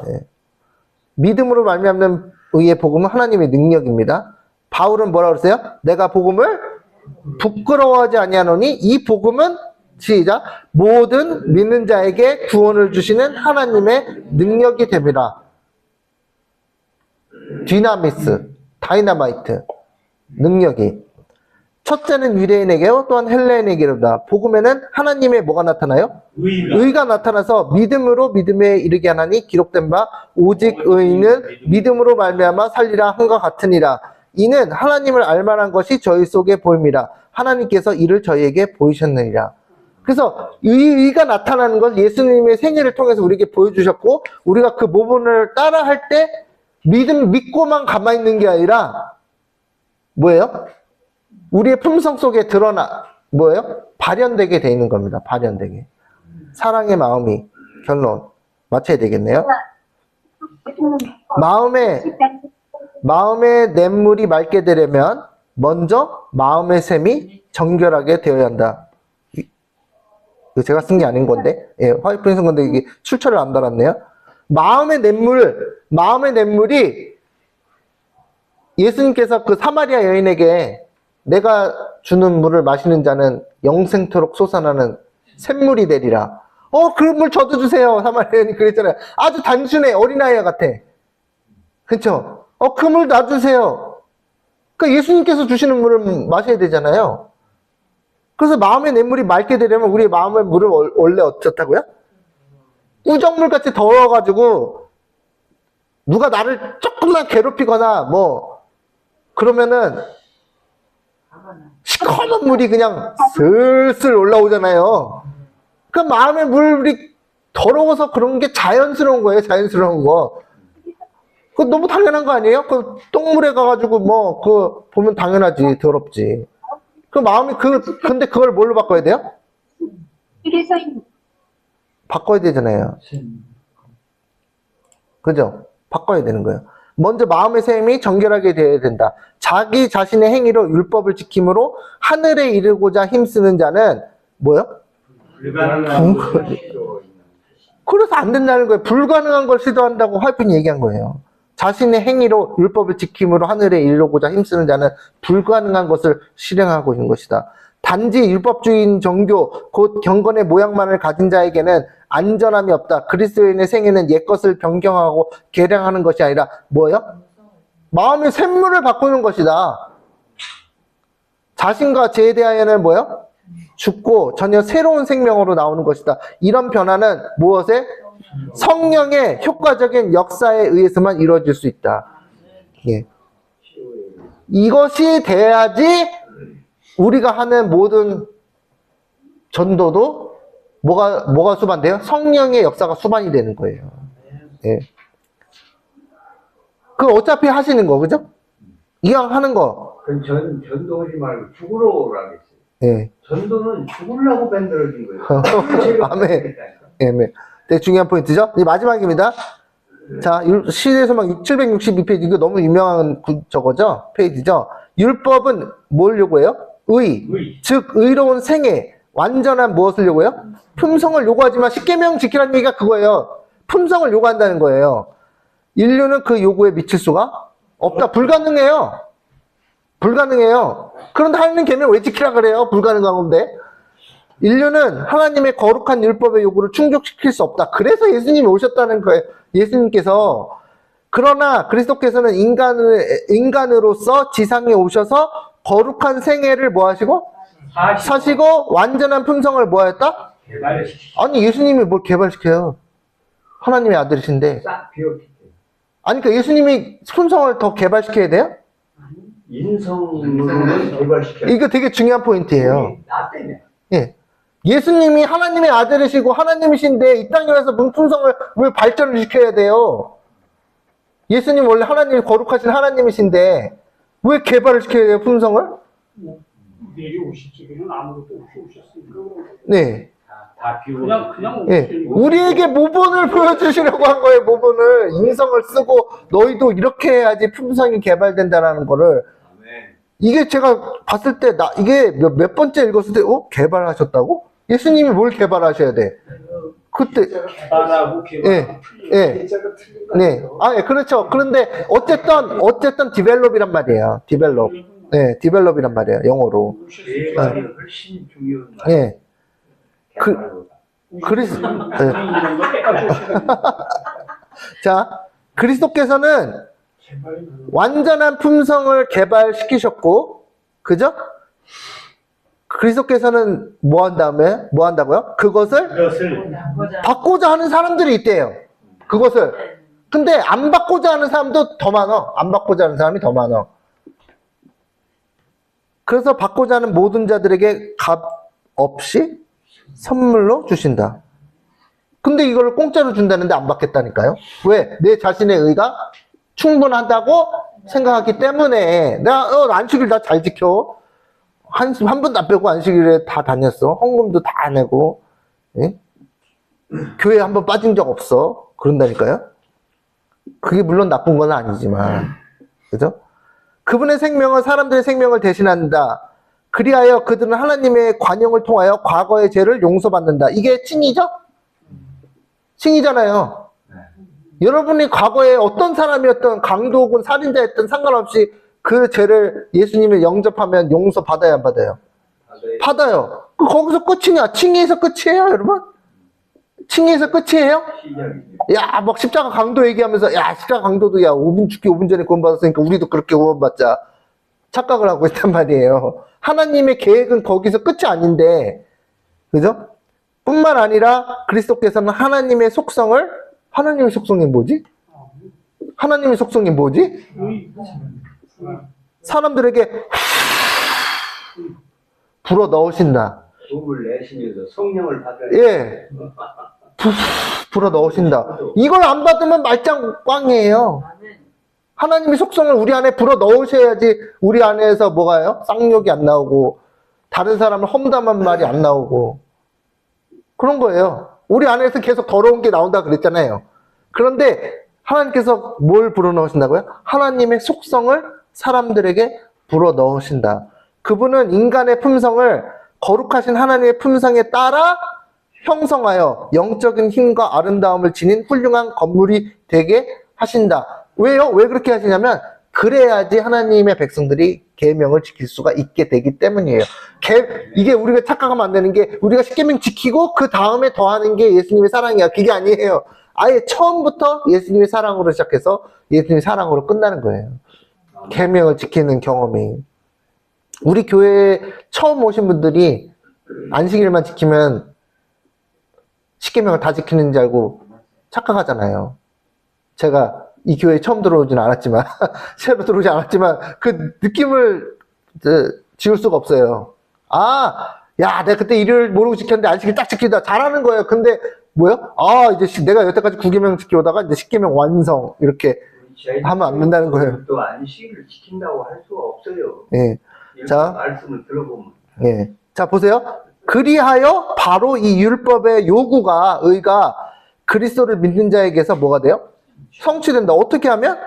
네. 믿음으로 말미암는 의의 복음은 하나님의 능력입니다. 바울은 뭐라고 그랬어요? 내가 복음을 부끄러워하지 아니하노니 이 복음은 시작 모든 믿는 자에게 구원을 주시는 하나님의 능력이 됨이라. 디나미스, 다이나마이트 능력이 첫째는 유대인에게요 또한 헬레인에게로다. 복음에는 하나님의 뭐가 나타나요? 의가 나타나서 믿음으로 믿음에 이르게 하나니 기록된 바 오직 의인은 믿음으로 말미암아 살리라 한과 같으니라. 이는 하나님을 알만한 것이 저희 속에 보임이라. 하나님께서 이를 저희에게 보이셨느니라. 그래서 의가 나타나는 것 예수님의 생애를 통해서 우리에게 보여주셨고 우리가 그 모본을 따라할 때 믿고만 가만히 있는 게 아니라 뭐예요? 우리의 품성 속에 뭐예요? 발현되게 돼 있는 겁니다. 발현되게. 사랑의 마음이 결론 맞춰야 되겠네요. 마음의 냇물이 맑게 되려면 먼저 마음의 샘이 정결하게 되어야 한다. 이거 제가 쓴 게 아닌 건데, 예, 화이프에 쓴 건데 이게 출처를 안 달았네요. 마음의 냇물이 예수님께서 그 사마리아 여인에게 내가 주는 물을 마시는 자는 영생토록 솟아나는 샘물이 되리라. 그런 물 저도 주세요. 사마리아 여인이 그랬잖아요. 아주 단순해. 어린아이 같아. 그쵸? 그 물 놔주세요. 그러니까 예수님께서 주시는 물을 마셔야 되잖아요. 그래서 마음의 냇물이 맑게 되려면 우리의 마음의 물은 원래 어떻다고요? 우정물 같이 더워가지고 누가 나를 조금만 괴롭히거나 그러면은 시커먼 물이 그냥 슬슬 올라오잖아요. 그 마음의 물이 더러워서 그런 게 자연스러운 거예요. 자연스러운 거. 그거 너무 당연한 거 아니에요? 그 똥물에 가가지고 그거 보면 당연하지. 더럽지. 그 마음이 근데 그걸 뭘로 바꿔야 돼요? 바꿔야 되잖아요. 그죠? 바꿔야 되는 거예요. 먼저 마음의 샘이 정결하게 되어야 된다. 자기 자신의 행위로 율법을 지킴으로 하늘에 이르고자 힘쓰는 자는 뭐요? 불가능한 그래서 안 된다는 거예요. 불가능한 걸 시도한다고 화이픈이 얘기한 거예요. 자신의 행위로 율법을 지킴으로 하늘에 이르고자 힘쓰는 자는 불가능한 것을 실행하고 있는 것이다. 단지 율법주의인 정교 곧 경건의 모양만을 가진 자에게는 안전함이 없다. 그리스도인의 생애는 옛것을 변경하고 개량하는 것이 아니라 뭐예요? 마음의 샘물을 바꾸는 것이다. 자신과 죄에 대하여는 뭐예요? 죽고 전혀 새로운 생명으로 나오는 것이다. 이런 변화는 무엇에? 성령의 효과적인 역사에 의해서만 이루어질 수 있다. 예. 이것이 돼야지 우리가 하는 모든 전도도 뭐가 수반돼요? 성령의 역사가 수반이 되는 거예요. 예. 그 어차피 하시는 거, 그죠? 이왕 하는 거. 그럼 전도하지 말고 죽으러 오라겠어요. 예. 전도는 죽으려고 만들어진 거예요. 아멘. 예, 되게 중요한 포인트죠? 이제 마지막입니다. 자, 시대소망 762페이지, 이거 너무 유명한 저거죠? 페이지죠? 율법은 뭘 요구해요? 의. 즉, 의로운 생애. 완전한 무엇을 요구해요? 품성을 요구하지만 10계명 지키라는 얘기가 그거예요. 품성을 요구한다는 거예요. 인류는 그 요구에 미칠 수가 없다. 불가능해요. 불가능해요. 그런데 하나님 계명 왜 지키라 그래요? 불가능한 건데. 인류는 하나님의 거룩한 율법의 요구를 충족시킬 수 없다. 그래서 예수님이 오셨다는 거예요. 예수님께서. 그러나 그리스도께서는 인간으로서 지상에 오셔서 거룩한 생애를 뭐 하시고? 사시고 완전한 품성을 뭐 했다? 아니, 예수님이 뭘 개발시켜요? 하나님의 아들이신데. 싹 비워치게. 아니, 그러니까 예수님이 품성을 더 개발시켜야 돼요? 인성으로는 개발시켜요. 이거 되게 중요한 포인트예요. 나 때문에. 예. 예수님이 하나님의 아들이시고 하나님이신데 이 땅에 와서 품성을 왜 발전을 시켜야 돼요? 예수님 원래 하나님 거룩하신 하나님이신데 왜 개발을 시켜야 돼요, 품성을? 내려오실 적에는 아무것도 없이 오셨으니까. 네. 다 비우고. 그냥 예. 우리에게 모본을 보여주시려고 한 거예요, 모본을. 인성을 쓰고 너희도 이렇게 해야지 품성이 개발된다라는 거를. 이게 제가 봤을 때, 이게 몇 번째 읽었을 때, 개발하셨다고? 예수님이 뭘 개발하셔야 돼? 그때. 개발하고 예. 예. 네. 아, 예, 그렇죠. 그런데, 어쨌든 디벨롭이란 말이에요. 디벨롭. 네, 디벨롭이란 말이에요, 영어로. 개발이 훨씬 중요한 말. 예. 자, 그리스도께서는 완전한 품성을 개발시키셨고, 그죠? 그리스도께서는 뭐 한다고요? 그것을 받고자 하는 사람들이 있대요. 그것을. 근데 안 받고자 하는 사람도 더 많아. 안 받고자 하는 사람이 더 많아. 그래서 받고자 하는 모든 자들에게 값 없이 선물로 주신다. 근데 이걸 공짜로 준다는데 안 받겠다니까요? 왜? 내 자신의 의가 충분하다고 생각하기 때문에. 내가 안식일 다 잘 지켜. 한 번도 안 빼고 안식일에 다 다녔어. 헌금도 다 내고. 예? 교회 한 번 빠진 적 없어. 그런다니까요? 그게 물론 나쁜 건 아니지만. 그죠? 그분의 생명은 사람들의 생명을 대신한다. 그리하여 그들은 하나님의 관용을 통하여 과거의 죄를 용서받는다. 이게 칭이죠? 칭이잖아요. 여러분이 과거에 어떤 사람이었던 강도군 살인자였던 상관없이 그 죄를 예수님을 영접하면 용서받아야 안 받아요? 받아요. 거기서 끝이냐? 칭의에서 끝이에요, 여러분? 칭의에서 끝이에요? 야, 막 십자가 강도 얘기하면서, 야, 십자가 강도도, 야, 5분 죽기 5분 전에 구원받았으니까 우리도 그렇게 구원받자. 착각을 하고 있단 말이에요. 하나님의 계획은 거기서 끝이 아닌데, 그죠? 뿐만 아니라 그리스도께서는 하나님의 속성이 뭐지? 하나님의 속성이 뭐지? 사람들에게 불어 넣으신다. 도움을 내시면서 성령을 받아야 예. 불어 넣으신다. 이걸 안 받으면 말짱 꽝이에요. 하나님의 속성을 우리 안에 불어 넣으셔야지 우리 안에서 뭐가요? 쌍욕이 안 나오고 다른 사람을 험담한 말이 안 나오고 그런 거예요. 우리 안에서 계속 더러운 게 나온다 그랬잖아요. 그런데 하나님께서 뭘 불어 넣으신다고요? 하나님의 속성을 사람들에게 불어 넣으신다. 그분은 인간의 품성을 거룩하신 하나님의 품성에 따라 형성하여 영적인 힘과 아름다움을 지닌 훌륭한 건물이 되게 하신다. 왜요? 왜 그렇게 하시냐면 그래야지 하나님의 백성들이 계명을 지킬 수가 있게 되기 때문이에요. 이게 우리가 착각하면 안 되는 게 우리가 십계명 지키고 그 다음에 더하는 게 예수님의 사랑이야. 그게 아니에요. 아예 처음부터 예수님의 사랑으로 시작해서 예수님의 사랑으로 끝나는 거예요. 계명을 지키는 경험이. 우리 교회에 처음 오신 분들이 안식일만 지키면 십계명을 다 지키는 줄 알고 착각하잖아요. 제가 이 교회에 처음 들어오진 않았지만 새로 들어오지 않았지만 그 느낌을 지울 수가 없어요. 야, 내가 그때 일요일 모르고 지켰는데 안식일 딱 지키다 잘하는 거예요. 근데 뭐요? 이제 내가 여태까지 9계명 지켜오다가 이제 10계명 완성 이렇게 하면 안 된다는 거예요. 또 안식일을 지킨다고 할 수가 없어요. 예. 자, 말씀을 들어보면. 예. 자, 보세요. 그리하여 바로 이 율법의 요구가, 의가 그리스도를 믿는 자에게서 뭐가 돼요? 성취된다. 어떻게 하면?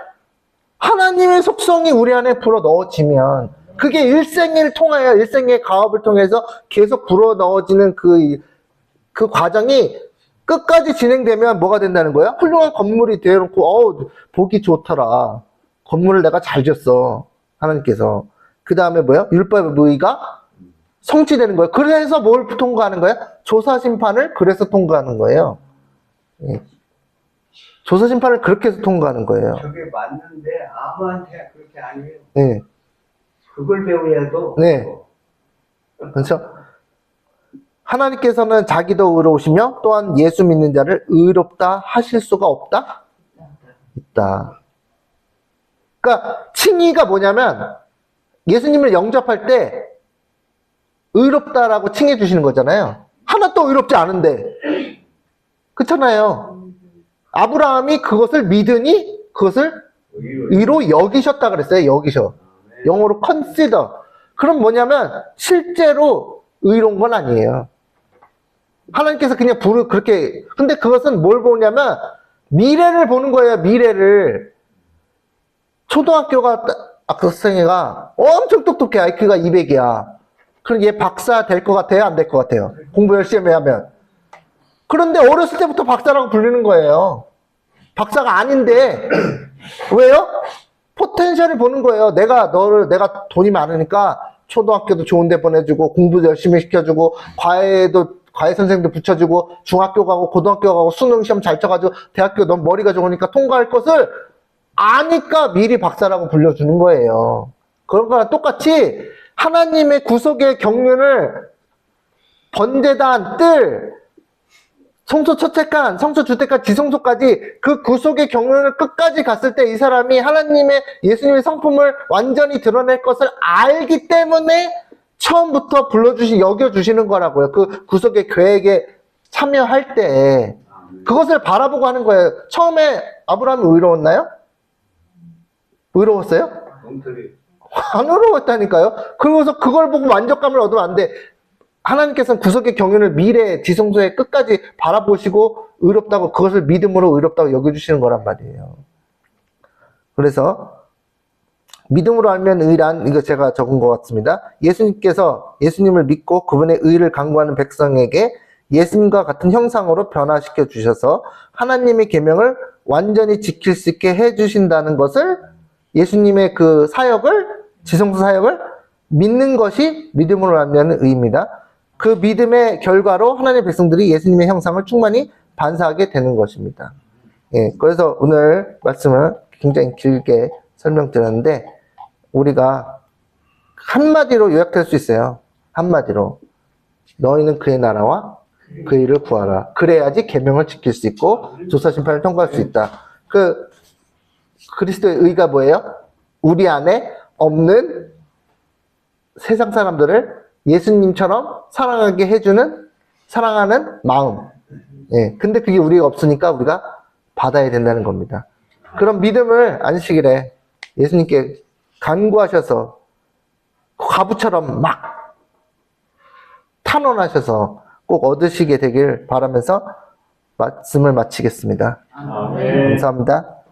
하나님의 속성이 우리 안에 불어 넣어지면, 그게 일생을 통하여, 일생의 가업을 통해서 계속 불어 넣어지는 그 과정이 끝까지 진행되면 뭐가 된다는 거야? 훌륭한 건물이 되어놓고, 보기 좋더라. 건물을 내가 잘 지었어. 하나님께서. 그 다음에 뭐야? 율법의 의가 성취되는 거예요. 그래서 뭘 통과하는 거야? 조사심판을 그래서 통과하는 거예요. 예. 조사심판을 그렇게 해서 통과하는 거예요. 저게 맞는데 아무한테 그렇게 안 해요. 네. 그걸 배워야도. 네. 그렇죠? 하나님께서는 자기도 의로우시며 또한 예수 믿는 자를 의롭다 하실 수가 없다? 있다. 그러니까 칭의가 뭐냐면 예수님을 영접할 때 의롭다라고 칭해 주시는 거잖아요. 하나도 의롭지 않은데. 그렇잖아요. 아브라함이 그것을 믿으니 그것을 의로 여기셨다 그랬어요. 여기셔. 영어로 consider. 그럼 뭐냐면 실제로 의로운 건 아니에요. 하나님께서 그냥 그렇게. 근데 그것은 뭘 보냐면 미래를 보는 거예요. 미래를. 초등학교가 학생애가 엄청 똑똑해. IQ가 200이야. 그럼 얘 박사 될 것 같아요? 안 될 것 같아요? 공부 열심히 하면. 그런데 어렸을 때부터 박사라고 불리는 거예요. 박사가 아닌데. 왜요? 포텐셜을 보는 거예요. 내가 돈이 많으니까 초등학교도 좋은 데 보내주고, 공부도 열심히 시켜주고, 과외 선생님도 붙여주고, 중학교 가고, 고등학교 가고, 수능 시험 잘 쳐가지고, 대학교 넌 머리가 좋으니까 통과할 것을 아니까 미리 박사라고 불려주는 거예요. 그런 거랑 똑같이 하나님의 구속의 경륜을 번제단, 뜰, 성소 첫째간, 성소 주택간, 지성소까지 그 구속의 경륜을 끝까지 갔을 때 이 사람이 예수님의 성품을 완전히 드러낼 것을 알기 때문에 처음부터 여겨주시는 거라고요. 그 구속의 계획에 참여할 때. 그것을 바라보고 하는 거예요. 처음에 아브라함이 의로웠나요? 의로웠어요? 안 의로웠다니까요. 그러고서 그걸 보고 만족감을 얻으면 안 돼. 하나님께서는 구속의 경륜을 미래 지성소의 끝까지 바라보시고 의롭다고, 그것을 믿음으로 의롭다고 여겨주시는 거란 말이에요. 그래서 믿음으로 알면 의란, 이거 제가 적은 것 같습니다. 예수님을 믿고 그분의 의를 강구하는 백성에게 예수님과 같은 형상으로 변화시켜 주셔서 하나님의 계명을 완전히 지킬 수 있게 해주신다는 것을, 예수님의 그 지성소 사역을 믿는 것이 믿음으로 알면 의입니다. 그 믿음의 결과로 하나님의 백성들이 예수님의 형상을 충만히 반사하게 되는 것입니다. 예, 그래서 오늘 말씀을 굉장히 길게 설명드렸는데, 우리가 한마디로 요약될 수 있어요. 한마디로. 너희는 그의 나라와 그의 일을 구하라. 그래야지 계명을 지킬 수 있고 조사심판을 통과할 수 있다. 그리스도의 의가 뭐예요? 우리 안에 없는 세상 사람들을 예수님처럼 사랑하게 해주는, 사랑하는 마음. 예. 근데 그게 우리가 없으니까 우리가 받아야 된다는 겁니다. 그런 믿음을 안식일에 예수님께 간구하셔서 과부처럼 막 탄원하셔서 꼭 얻으시게 되길 바라면서 말씀을 마치겠습니다. 아멘. 감사합니다.